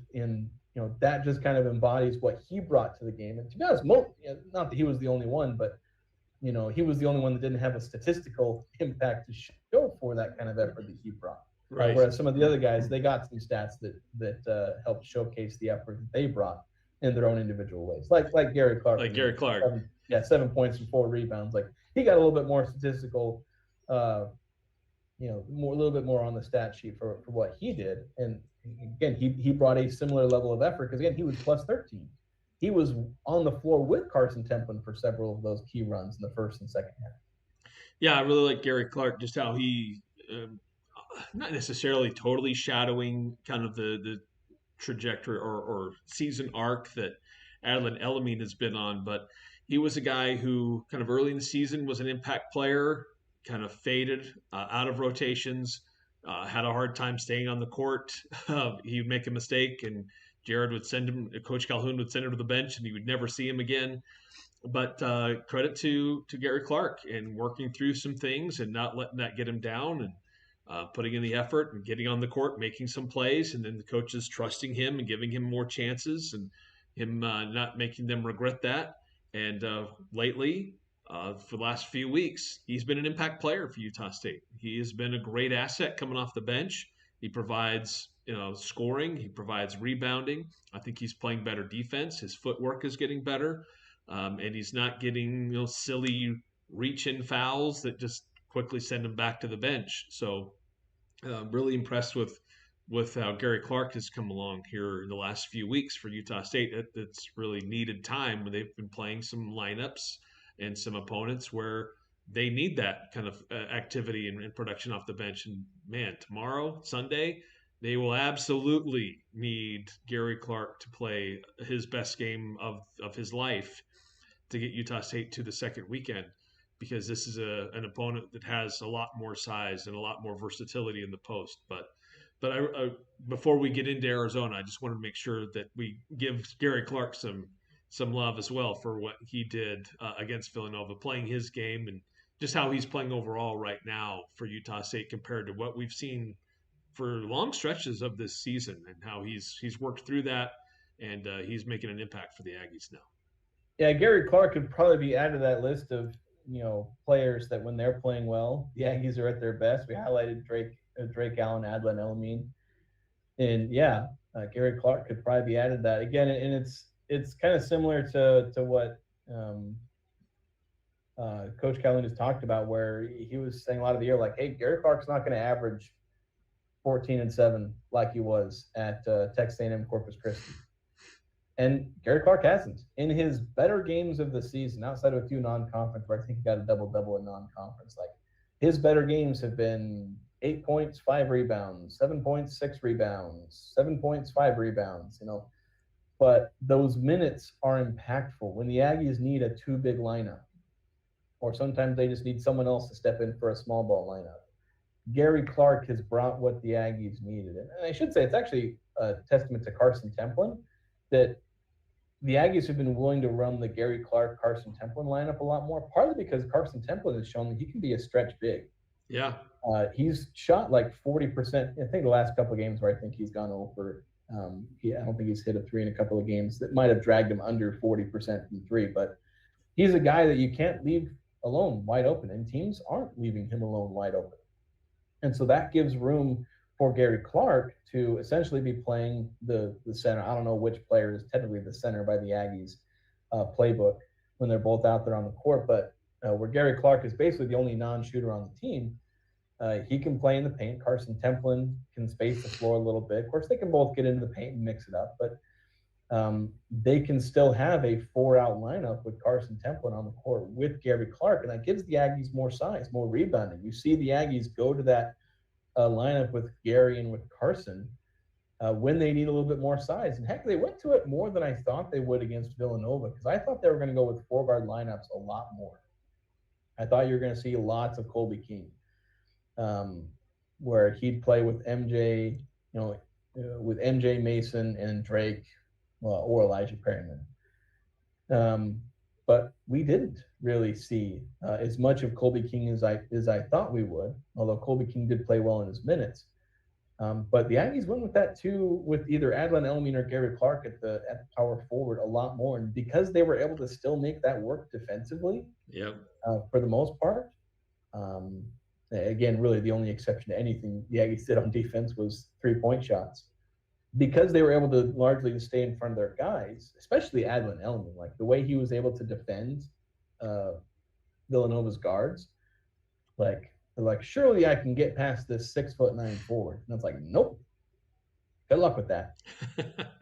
that just kind of embodies what he brought to the game. And to be honest, not that he was the only one, but he was the only one that didn't have a statistical impact to show for that kind of effort that he brought. Right. Whereas some of the other guys, they got some stats that helped showcase the effort that they brought in their own individual ways. Like Gary Clark. Like Gary Clark. 7 points and 4 rebounds. Like he got a little bit more statistical, a little bit more on the stat sheet for what he did. And again, he brought a similar level of effort because again, he was plus 13. He was on the floor with Carson Templin for several of those key runs in the first and second half. Yeah, I really like Gary Clark, just how he, not necessarily totally shadowing kind of the trajectory or season arc that Adlon Elamine has been on, but he was a guy who kind of early in the season was an impact player, kind of faded out of rotations, had a hard time staying on the court. He'd make a mistake and Jared would send him, Coach Calhoun would send him to the bench and he would never see him again. But credit to Gary Clark and working through some things and not letting that get him down and putting in the effort and getting on the court, making some plays, and then the coaches trusting him and giving him more chances and him not making them regret that. And lately, for the last few weeks, he's been an impact player for Utah State. He has been a great asset coming off the bench. He provides scoring. He provides rebounding. I think he's playing better defense. His footwork is getting better, and he's not getting silly reach-in fouls that just quickly send him back to the bench. So, really impressed with how Gary Clark has come along here in the last few weeks for Utah State. It's really needed time when they've been playing some lineups and some opponents where they need that kind of activity and production off the bench. And man, tomorrow, Sunday, they will absolutely need Gary Clark to play his best game of his life to get Utah State to the second weekend, because this is an opponent that has a lot more size and a lot more versatility in the post. But I, before we get into Arizona, I just want to make sure that we give Gary Clark some love as well for what he did against Villanova, playing his game and just how he's playing overall right now for Utah State compared to what we've seen for long stretches of this season, and how he's worked through that, and he's making an impact for the Aggies now. Yeah, Gary Clark could probably be added to that list of players that when they're playing well, the Aggies are at their best. We highlighted Drake Allen, Adlon Elamine, and Gary Clark could probably be added to that again. And it's kind of similar to what Coach Calhoun has talked about, where he was saying a lot of the year, like, hey, Gary Clark's not going to average 14 and 7 like he was at Texas A&M Corpus Christi. And Gary Clark hasn't. In his better games of the season, outside of a few non-conference where I think he got a double-double in non-conference, like his better games have been 8 points, 5 rebounds, 7 points, 6 rebounds, 7 points, 5 rebounds, But those minutes are impactful when the Aggies need a too-big lineup, or sometimes they just need someone else to step in for a small ball lineup. Gary Clark has brought what the Aggies needed. And I should say it's actually a testament to Carson Templin that the Aggies have been willing to run the Gary Clark, Carson Templin lineup a lot more, partly because Carson Templin has shown that he can be a stretch big. Yeah. He's shot like 40%. I think the last couple of games where I think he's gone over, I don't think he's hit a 3 in a couple of games that might have dragged him under 40% from 3. But he's a guy that you can't leave alone wide open, and teams aren't leaving him alone wide open. And so that gives room for Gary Clark to essentially be playing the center. I don't know which player is technically the center by the Aggies playbook when they're both out there on the court, but where Gary Clark is basically the only non-shooter on the team, he can play in the paint. Carson Templin can space the floor a little bit. Of course, they can both get into the paint and mix it up, but they can still have a 4-out lineup with Carson Templin on the court with Gary Clark, and that gives the Aggies more size, more rebounding. You see the Aggies go to that lineup with Gary and with Carson when they need a little bit more size. And heck, they went to it more than I thought they would against Villanova, because I thought they were going to go with 4-guard lineups a lot more. I thought you were going to see lots of Colby King, where he'd play with MJ, with MJ Mason and Drake, or Elijah Perryman. But we didn't really see as much of Colby King as I thought we would, although Colby King did play well in his minutes. But the Aggies went with that too, with either Adlon Elmine or Gary Clark at the power forward a lot more, and because they were able to still make that work defensively, Yep. for the most part. Again, really the only exception to anything the Aggies did on defense was 3-point shots. Because they were able to largely stay in front of their guys, especially Adlon Elmine, like the way he was able to defend Villanova's guards, like surely I can get past this 6'9" forward. And it's like, nope. Good luck with that.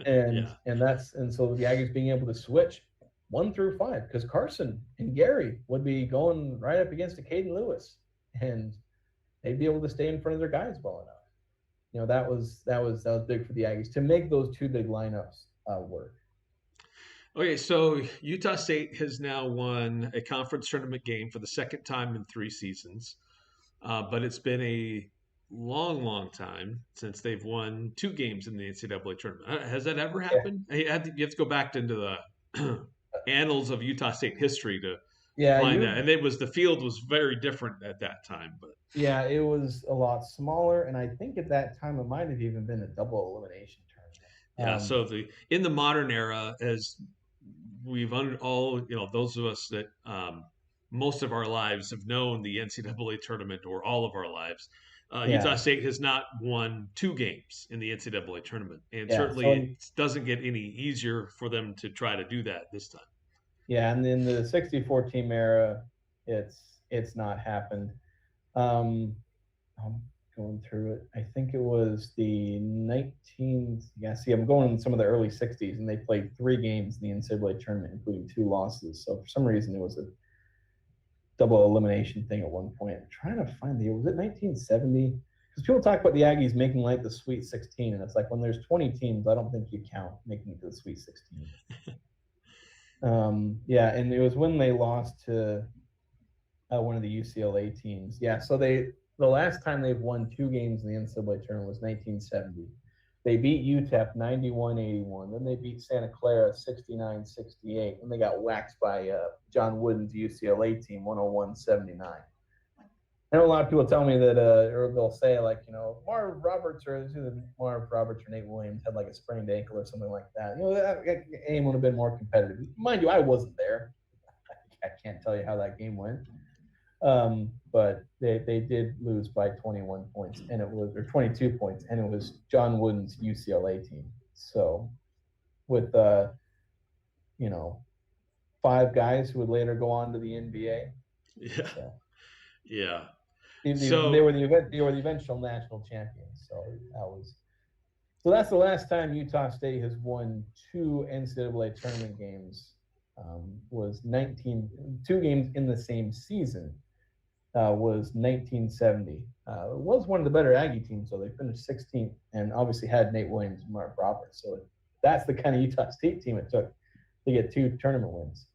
And Yeah. and so the Aggies being able to switch 1 through 5, because Carson and Gary would be going right up against a Caden Lewis, and they'd be able to stay in front of their guys well enough. That was big for the Aggies to make those two big lineups work. Okay, so Utah State has now won a conference tournament game for the second time in 3 seasons, but it's been a long, long time since they've won 2 games in the NCAA tournament. Has that ever Yeah, happened? You have to go back into the annals of Utah State history to yeah, find that. And the field was very different at that time, but yeah, it was a lot smaller, and I think at that time it might have even been a double elimination yeah. tournament. So in the modern era, as all those of us that most of our lives have known the NCAA tournament, or all of our lives, Utah Yeah, State has not won 2 games in the NCAA tournament, and yeah. certainly it doesn't get any easier for them to try to do that this time. Yeah, and in the 64 team era, it's not happened. Um, I'm going through it. I think it was the 19. Yeah, see, I'm going in some of the early 60s, and they played 3 games in the NCAA tournament, including 2 losses. So for some reason, it was a double elimination thing at one point. I'm trying to find the year. Was it 1970? Because people talk about the Aggies making like the Sweet 16, and it's like when there's 20 teams, I don't think you count making it to the Sweet 16. Yeah, and it was when they lost to one of the UCLA teams. Yeah, so the last time they've won 2 games in the NCAA tournament was 1970. They beat UTEP 91-81. Then they beat Santa Clara 69-68. And they got waxed by John Wooden's UCLA team 101-79. I know a lot of people tell me that, or they'll say like, Marv Roberts or Nate Williams had like a sprained ankle or something like that. That game would have been more competitive. Mind you, I wasn't there. I can't tell you how that game went. But they did lose by 21 points, and it was, or 22 points, and it was John Wooden's UCLA team. So with 5 guys who would later go on to the NBA. Yeah. So. Yeah. They were the eventual national champions. So that's the last time Utah State has won 2 NCAA tournament games. Was 2 games in the same season. Was 1970. It was one of the better Aggie teams, so they finished 16th, and obviously had Nate Williams and Mark Roberts. So that's the kind of Utah State team it took to get 2 tournament wins.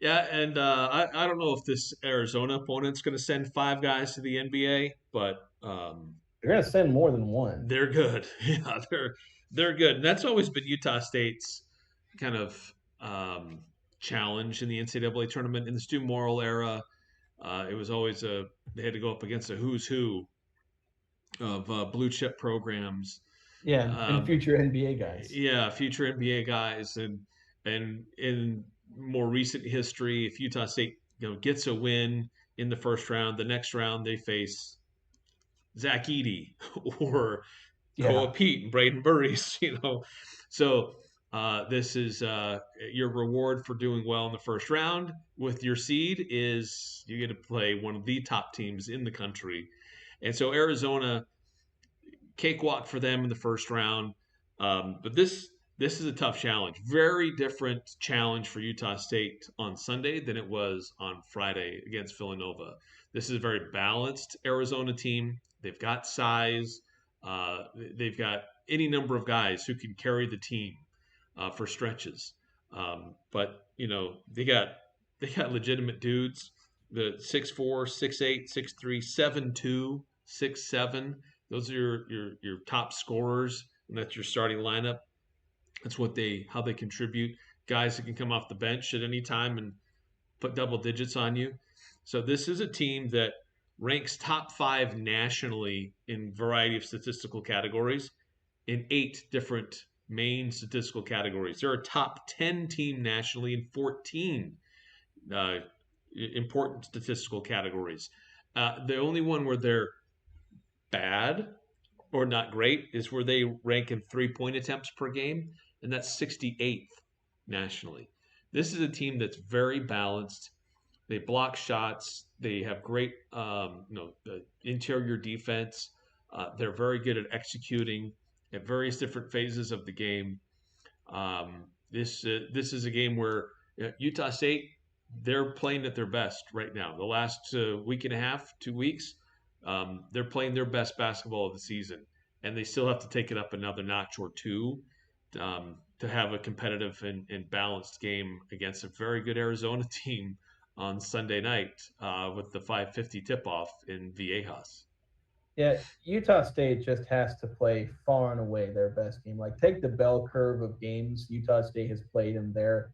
Yeah, and I don't know if this Arizona opponent's going to send 5 guys to the NBA, but they're going to send more than one. They're good. Yeah, they're good, and that's always been Utah State's kind of challenge in the NCAA tournament. In the Stu Morrill era, it was always they had to go up against a who's who of blue chip programs. Yeah, and future NBA guys. Yeah, future NBA guys, and And in more recent history, if Utah State gets a win in the first round, the next round they face Zach Edey or Koa Yeah. Pete and Braden Burries, So this is your reward for doing well in the first round with your seed is you get to play one of the top teams in the country. And so Arizona, cakewalk for them in the first round. But this is a tough challenge. Very different challenge for Utah State on Sunday than it was on Friday against Villanova. This is a very balanced Arizona team. They've got size. They've got any number of guys who can carry the team for stretches. But they got legitimate dudes. The 6'4", 6'8", 6'3", 7'2", 6'7". Those are your top scorers, and that's your starting lineup. That's how they contribute. Guys that can come off the bench at any time and put double digits on you. So this is a team that ranks top 5 nationally in variety of statistical categories in 8 different main statistical categories. They're a top 10 team nationally in 14 uh, important statistical categories. The only one where they're bad or not great is where they rank in 3-point attempts per game, and that's 68th nationally. This is a team that's very balanced. They block shots. They have great, interior defense. They're very good at executing at various different phases of the game. This is a game where Utah State they're playing at their best right now. The last week and a half, 2 weeks, they're playing their best basketball of the season, and they still have to take it up another notch or two to have a competitive and balanced game against a very good Arizona team on Sunday night with the 5:50 tip-off in Viejas. Yeah, Utah State just has to play far and away their best game. Like take the bell curve of games Utah State has played in their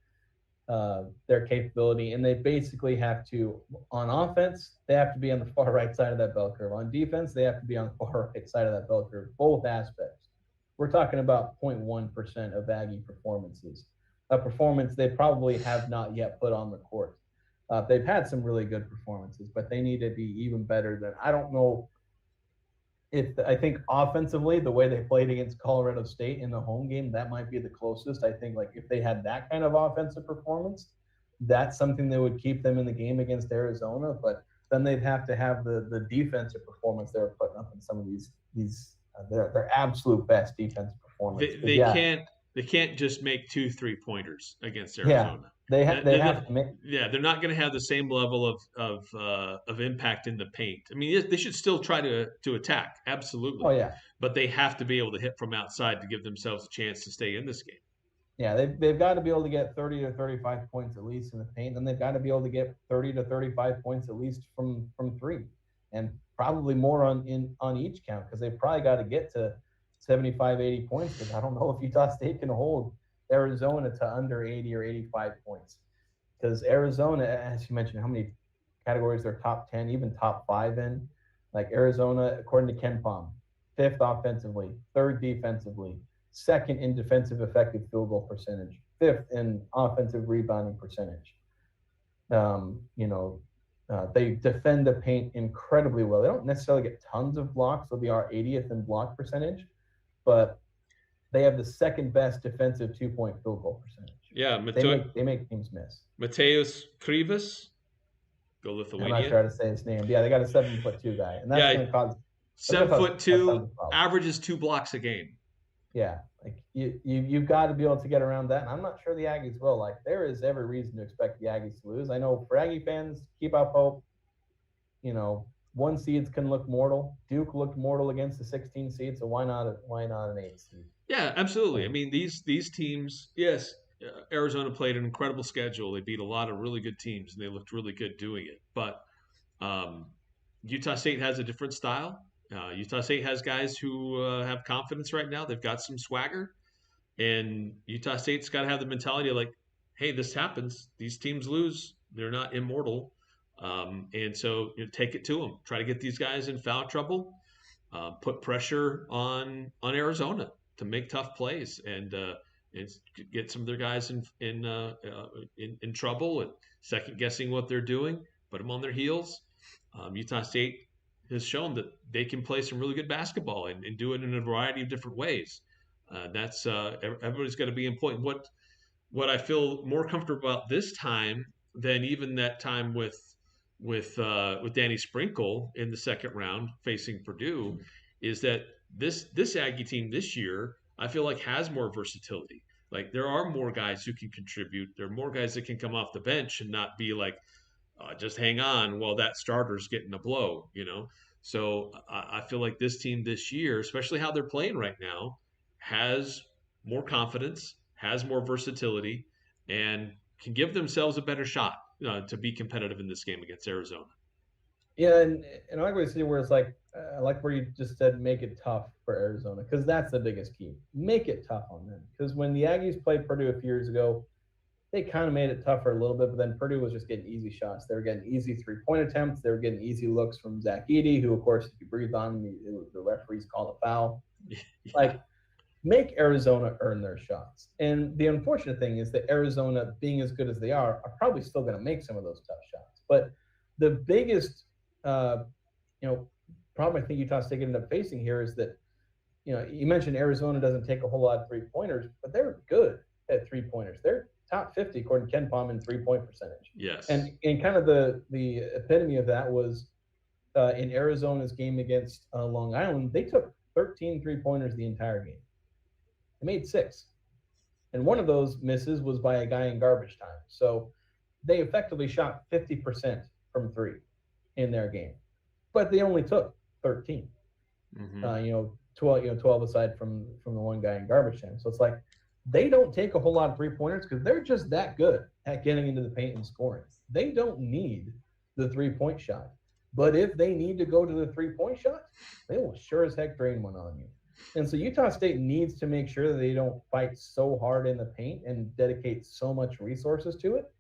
capability, and they basically have to on offense they have to be on the far right side of that bell curve. On defense, they have to be on the far right side of that bell curve. Both aspects. We're talking about 0.1% of Aggie performances, a performance they probably have not yet put on the court. They've had some really good performances, but they need to be even better than. I don't know if I think offensively, the way they played against Colorado State in the home game, that might be the closest. I think like if they had that kind of offensive performance, that's something that would keep them in the game against Arizona. But then they'd have to have the defensive performance they're putting up in some of their absolute best defensive performance. They, Because they can't they can't just make 2 3-pointers against yeah, Arizona. they have to make. Yeah, they're not going to have the same level of impact in the paint. I mean, they should still try to attack, Oh absolutely, yeah, but they have to be able to hit from outside to give themselves a chance to stay in this game. yeah, they've got to be able to get 30 to 35 points at least in the paint, and they've got to be able to get 30 to 35 points at least from three, and probably more on each count because they've probably got to get to 75, 80 points because I don't know if Utah State can hold Arizona to under 80 or 85 points because Arizona, as you mentioned, how many categories they're top 10, even top 5 in. Like Arizona, according to Ken Palm, fifth offensively, third defensively, second in defensive effective field goal percentage, fifth in offensive rebounding percentage. They defend the paint incredibly well. They don't necessarily get tons of blocks, so they are 80th in block percentage, but they have the second best defensive 2-point field goal percentage. Yeah, They make teams miss. Mateus Krivas, go I'm not Lithuania. sure how to say his name. But yeah, they got a 7'2" guy, and that's Yeah, going to cause that's going seven to cause foot a tons two, of problems. averages 2 blocks a game. Yeah, like you've got to be able to get around that, and I'm not sure the Aggies will. Like there is every reason to expect the Aggies to lose. I know for Aggie fans, keep up hope. One seeds can look mortal. Duke looked mortal against the 16 seed, so why not an 8 seed? Yeah, absolutely. I mean, these teams, yes, Arizona played an incredible schedule. They beat a lot of really good teams, and they looked really good doing it. But um, Utah State has a different style. Utah State has guys who have confidence right now. They've got some swagger, and Utah State's got to have the mentality of like, hey, this happens. These teams lose. They're not immortal. And so take it to them. Try to get these guys in foul trouble. Put pressure on Arizona to make tough plays and get some of their guys in trouble and second guessing what they're doing, put them on their heels. Utah State has shown that they can play some really good basketball and do it in a variety of different ways. That's everybody's got to be in point. What I feel more comfortable about this time than even that time with Danny Sprinkle in the second round facing Purdue is that this Aggie team this year I feel like has more versatility. Like there are more guys who can contribute. There are more guys that can come off the bench and not be like just hang on while that starter's getting a blow. So I feel like this team this year, especially how they're playing right now, has more confidence, has more versatility, and can give themselves a better shot to be competitive in this game against Arizona. Yeah, and I like what you see where it's like I like where you just said make it tough for Arizona because that's the biggest key. Make it tough on them because when the Aggies played Purdue a few years ago, they kind of made it tough for a little bit, but then Purdue was just getting easy shots. They were getting easy 3-point attempts. They were getting easy looks from Zach Edey, who, of course, if you breathe on, the referees called a foul. Yeah. Like, make Arizona earn their shots. And the unfortunate thing is that Arizona, being as good as they are probably still going to make some of those tough shots. But the biggest, uh, problem I think Utah State ended up facing here is that, you mentioned Arizona doesn't take a whole lot of 3-pointers, but they're good at 3-pointers. They're top 50 according to Ken Palm in 3-point percentage. Yes. And kind of the epitome of that was in Arizona's game against Long Island. They took 13 3-pointers the entire game. They made 6. And one of those misses was by a guy in garbage time. So they effectively shot 50% from 3 in their game. But they only took 13. Mm-hmm. 12 aside from the one guy in garbage time. So it's like they don't take a whole lot of 3-pointers because they're just that good at getting into the paint and scoring. They don't need the 3-point shot. But if they need to go to the 3-point shot, they will sure as heck drain one on you. And so Utah State needs to make sure that they don't fight so hard in the paint and dedicate so much resources to it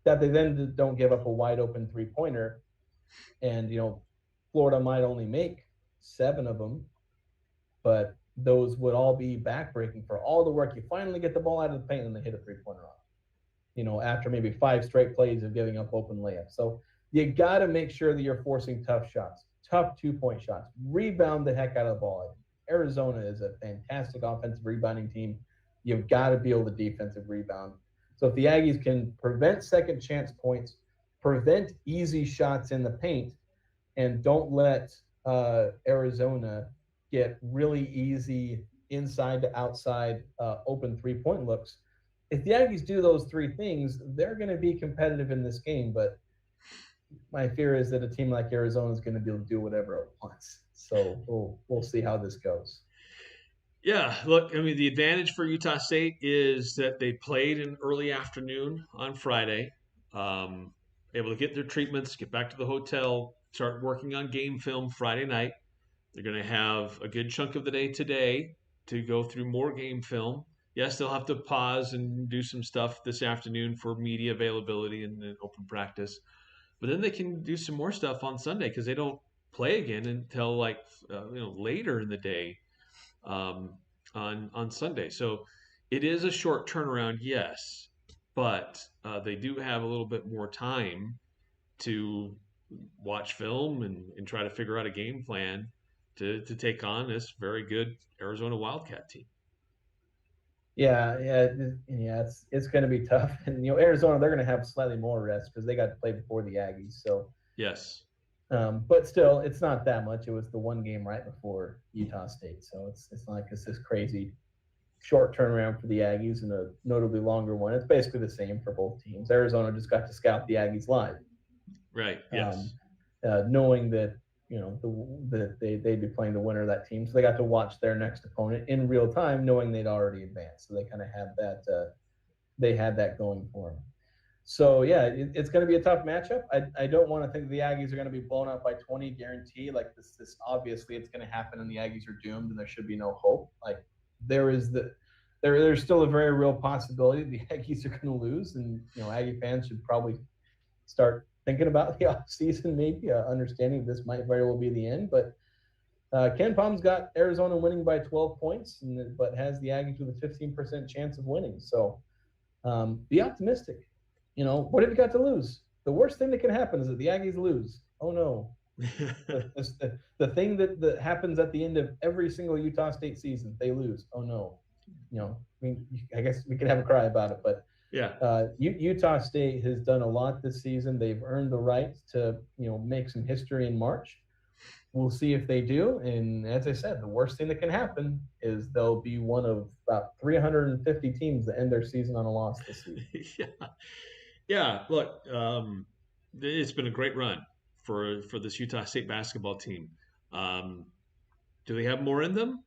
that they then don't give up a wide open 3-pointer. And, Florida might only make 7 of them, but those would all be backbreaking for all the work. You finally get the ball out of the paint and they hit a 3-pointer off, after maybe 5 straight plays of giving up open layups. So you got to make sure that you're forcing tough shots, tough 2-point shots, rebound the heck out of the ball. Arizona is a fantastic offensive rebounding team. You've got to be able to defensive rebound. So if the Aggies can prevent second chance points, prevent easy shots in the paint, and don't let Arizona get really easy inside to outside open 3-point looks, if the Aggies do those 3 things, they're going to be competitive in this game. But my fear is that a team like Arizona is going to be able to do whatever it wants. So we'll see how this goes. Yeah, look, I mean, the advantage for Utah State is that they played in early afternoon on Friday, um, able to get their treatments, get back to the hotel, start working on game film Friday night. They're going to have a good chunk of the day today to go through more game film. Yes, they'll have to pause and do some stuff this afternoon for media availability and open practice, but then they can do some more stuff on Sunday because they don't play again until like later in the day um, on Sunday. So it is a short turnaround, yes, but they do have a little bit more time to watch film and try to figure out a game plan to take on this very good Arizona Wildcat team. Yeah. It's going to be tough, and Arizona, they're going to have slightly more rest because they got to play before the Aggies. So Yes. but still, it's not that much. It was the one game right before Utah State, so it's not like it's this crazy short turnaround for the Aggies and a notably longer one. It's basically the same for both teams. Arizona just got to scout the Aggies live, Right. Yes. knowing that that they'd be playing the winner of that team, so they got to watch their next opponent in real time, knowing they'd already advanced. So they kind of had that. They had that going for them. So yeah, it's going to be a tough matchup. I don't want to think the Aggies are going to be blown out by 20 guarantee. Like this obviously it's going to happen, and the Aggies are doomed, and there should be no hope. Like there's still a very real possibility the Aggies are going to lose, and Aggie fans should probably start thinking about the offseason, maybe understanding this might very well be the end. But Ken Palm's got Arizona winning by 12 points, but has the Aggies with a 15% chance of winning. So be optimistic. What have you got to lose? The worst thing that can happen is that the Aggies lose. Oh no. The thing that happens at the end of every single Utah State season, they lose. Oh no. I mean, I guess we can have a cry about it, but Yeah. Utah State has done a lot this season. They've earned the right to make some history in March. We'll see if they do. And as I said, the worst thing that can happen is they'll be one of about 350 teams that end their season on a loss this season. Yeah. Yeah. Look, it's been a great run for this Utah State basketball team. Um, do they have more in them?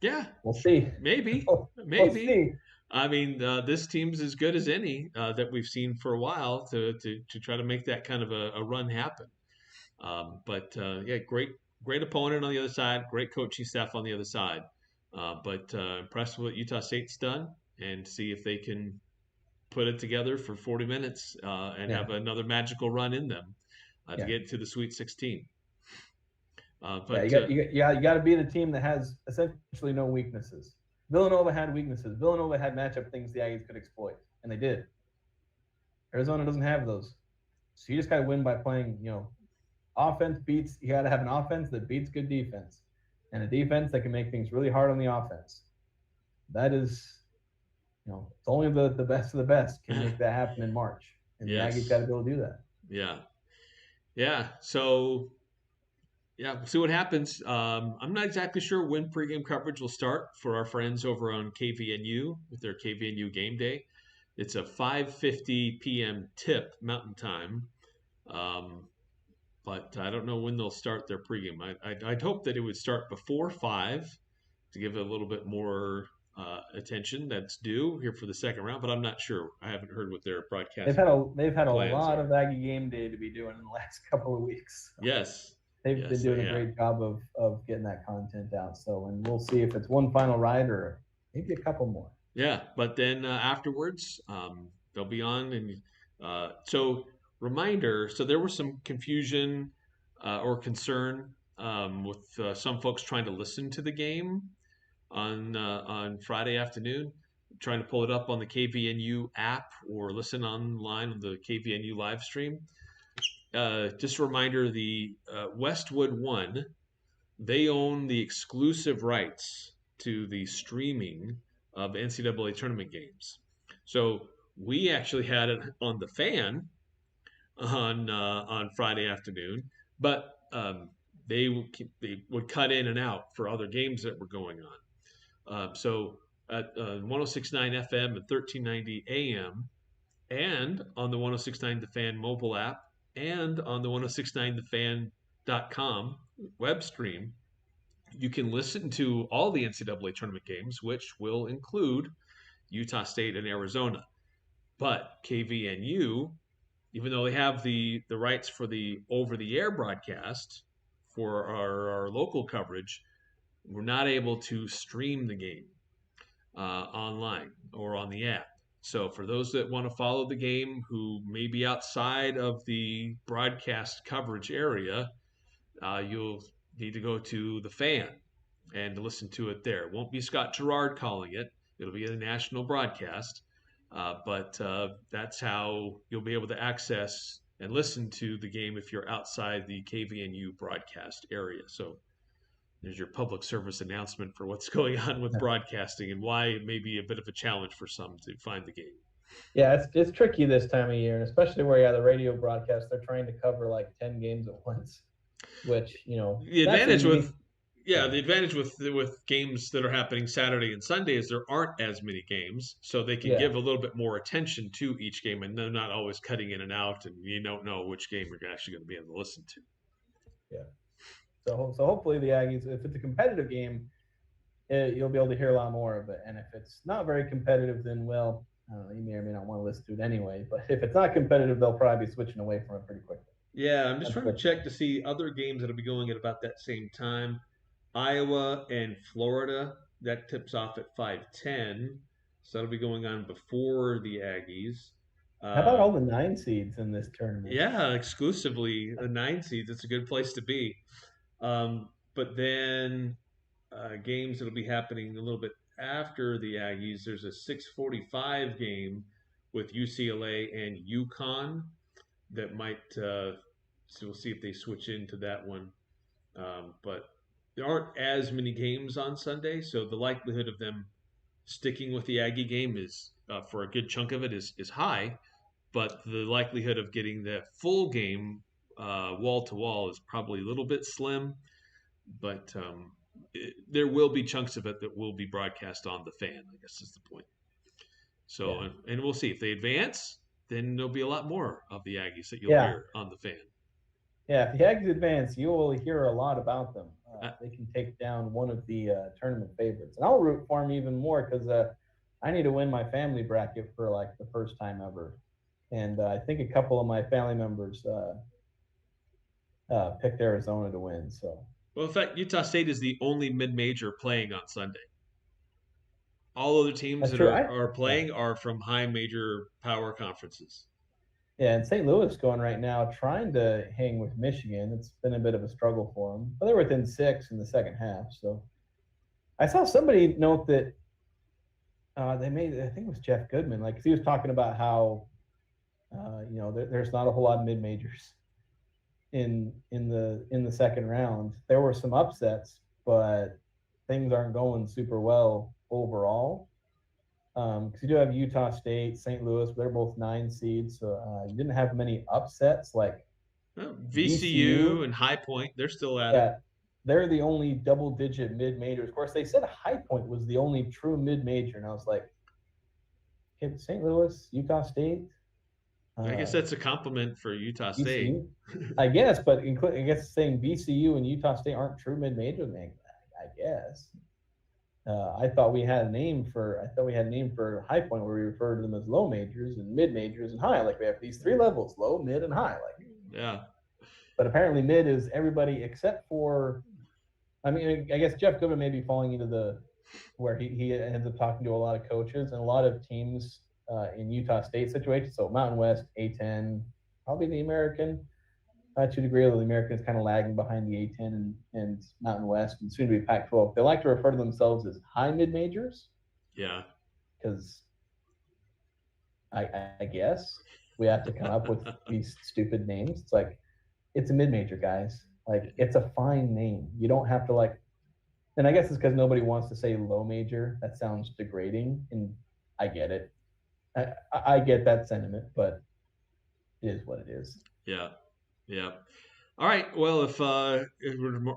Yeah, We'll see. maybe, We'll maybe. see. I mean, this team's as good as any that we've seen for a while to try to make that kind of a run happen. But yeah, great opponent on the other side, great coaching staff on the other side. But impressed with what Utah State's done, and see if they can put it together for 40 minutes and Yeah. have another magical run in them to Yeah. get to the Sweet 16. Yeah, But you got to be the team that has essentially no weaknesses. Villanova had weaknesses. Villanova had matchup things the Aggies could exploit, and they did. Arizona doesn't have those, so you just got to win by playing. Offense beats. You got to have an offense that beats good defense, and a defense that can make things really hard on the offense. That is, it's only the best of the best can make that happen in March, and the Aggies got yes, to be able to do that. yeah, yeah. So yeah, we'll see what happens. I'm not exactly sure when pregame coverage will start for our friends over on KVNU with their KVNU game day. It's a 5:50 p.m. tip Mountain Time, um, but I don't know when they'll start their pregame. I'd hope that it would start before 5 to give it a little bit more attention that's due here for the second round, but I'm not sure. I haven't heard what their They've broadcast had a plans lot are. of Aggie game day to be doing in the last couple of weeks. So Yes, they've been yes, doing they a have. great job of getting that content out. So, and we'll see if it's one final ride or maybe a couple more. Yeah, but then afterwards, they'll be on, and so reminder. So there was some confusion or concern with some folks trying to listen to the game on Friday afternoon, trying to pull it up on the KVNU app or listen online on the KVNU live stream. Just a reminder: the Westwood One, they own the exclusive rights to the streaming of NCAA tournament games. So we actually had it on the fan on Friday afternoon, but they would cut in and out for other games that were going on. So at 106.9 FM and 1390 AM, and on the 106.9 The Fan mobile app, and on the 106.9thefan.com web stream, you can listen to all the NCAA tournament games, which will include Utah State and Arizona. But KVNU, even though they have the rights for the over the air broadcast for our local coverage, we're not able to stream the game online or on the app. So for those that want to follow the game who may be outside of the broadcast coverage area, you'll need to go to the fan and to listen to it there. It won't be Scott Gerard calling it. It'll be a national broadcast. But that's how you'll be able to access and listen to the game if you're outside the KVNU broadcast area. So there's your public service announcement for what's going on with broadcasting and why it may be a bit of a challenge for some to find the game. Yeah, it's tricky this time of year, and especially where you have the radio broadcast, they're trying to cover like 10 games at once, which The that's a advantage unique. with yeah, Yeah, the advantage with games that are happening Saturday and Sunday is there aren't as many games, so they can yeah, give a little bit more attention to each game, and they're not always cutting in and out, and you don't know which game you're actually going to be able to listen to. yeah. So hopefully the Aggies, if it's a competitive game, you'll be able to hear a lot more of it. And if it's not very competitive, then well, I don't know, you may or may not want to listen to it anyway. But if it's not competitive, they'll probably be switching away from it pretty quickly. Yeah, I'm just trying to Unfortunately. check to see other games that'll be going at about that same time. Iowa and Florida, that tips off at 5:10, so that'll be going on before the Aggies. How about all Um, the 9 seeds in this tournament? yeah, exclusively the 9 seeds. It's a good place to be. But then games that'll be happening a little bit after the Aggies. There's a 6:45 game with UCLA and UConn that might. So we'll see if they switch into that one. But there aren't as many games on Sunday, so the likelihood of them sticking with the Aggie game is for a good chunk of it is high. But the likelihood of getting the full game wall to wall is probably a little bit slim. But there will be chunks of it that will be broadcast on the fan. I guess is the point. So, Yeah. and we'll see if they advance. Then there'll be a lot more of the Aggies that you'll Yeah. hear on the fan. Yeah. If the Aggies advance, you will hear a lot about them. Uh, They can take down one of the tournament favorites. And I'll root for them even more because I need to win my family bracket for like the first time ever. And I think a couple of my family members picked Arizona to win. So well, in fact, Utah State is the only mid-major playing on Sunday. All other teams that's that true. are Yeah. playing are from high major power conferences. Yeah, and St. Louis going right now trying to hang with Michigan. It's been a bit of a struggle for them, but they're within 6 in the second half. So I saw somebody note that they made. I think it was Jeff Goodman. Like he was talking about how there's not a whole lot of mid majors in the second round. There were some upsets, but things aren't going super well overall. Because you do have Utah State, St. Louis, they're both 9 seeds, so you didn't have many upsets like Well, VCU VCU. and High Point, they're still at it. Yeah, they're the only double-digit mid-majors. Of course, they said High Point was the only true mid-major, and I was like, okay, St. Louis, Utah State, I guess uh, that's a compliment for Utah State. VCU, I guess, but I guess saying VCU and Utah State aren't true mid-majors, man, I guess. I thought we had a name for High Point where we refer to them as low majors and mid majors and high. Like we have these 3 levels: low, mid, and high. Like, Yeah. but apparently mid is everybody except for. I mean, I guess Jeff Goodman may be falling into the where he ends up talking to a lot of coaches and a lot of teams in Utah State situations. So Mountain West, A10, probably the American. To a degree, although the American is kind of lagging behind the A10 and Mountain West and soon to be Pac-12. They like to refer to themselves as high mid majors Yeah. because I guess we have to come up with these stupid names. It's like it's a mid major, guys. Like it's a fine name. You don't have to like. And I guess it's because nobody wants to say low major. That sounds degrading, and I get it. I get that sentiment, but it is what it is. Yeah. Yeah. All right. Well, if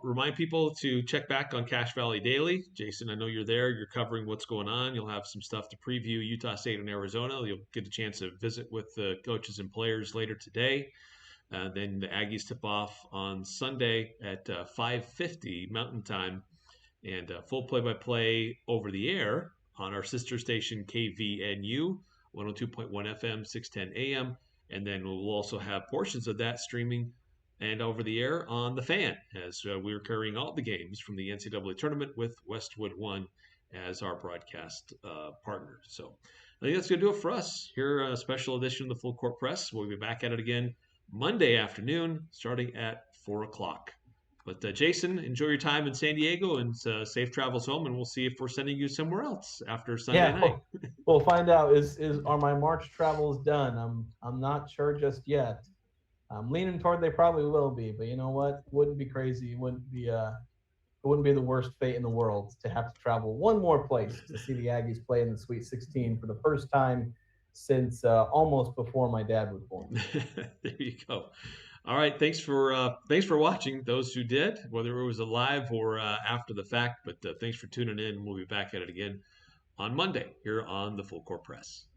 remind people to check back on Cache Valley Daily. Jason, I know you're there. You're covering what's going on. You'll have some stuff to preview Utah State and Arizona. You'll get a chance to visit with the coaches and players later today. Then the Aggies tip off on Sunday at 5:50 Mountain Time, and full play-by-play over the air on our sister station KVNU 102.1 FM, 610 AM, and then we'll also have portions of that streaming and over the air on the fan as we're carrying all the games from the NCAA tournament with Westwood One as our broadcast partner. So I think that's going to do it for us here. A special edition of the Full Court Press. We'll be back at it again Monday afternoon, starting at 4 o'clock. But Jason, enjoy your time in San Diego and safe travels home. And we'll see if we're sending you somewhere else after Sunday Yeah, night. we'll find out. Is are my March travels done? I'm not sure just yet. I'm leaning toward they probably will be, but you know what? Wouldn't be crazy. It wouldn't be the worst fate in the world to have to travel one more place to see the Aggies play in the Sweet 16 for the first time since almost before my dad was born. There you go. All right, thanks for watching. Those who did, whether it was live or after the fact, but thanks for tuning in. We'll be back at it again on Monday here on the Full Court Press.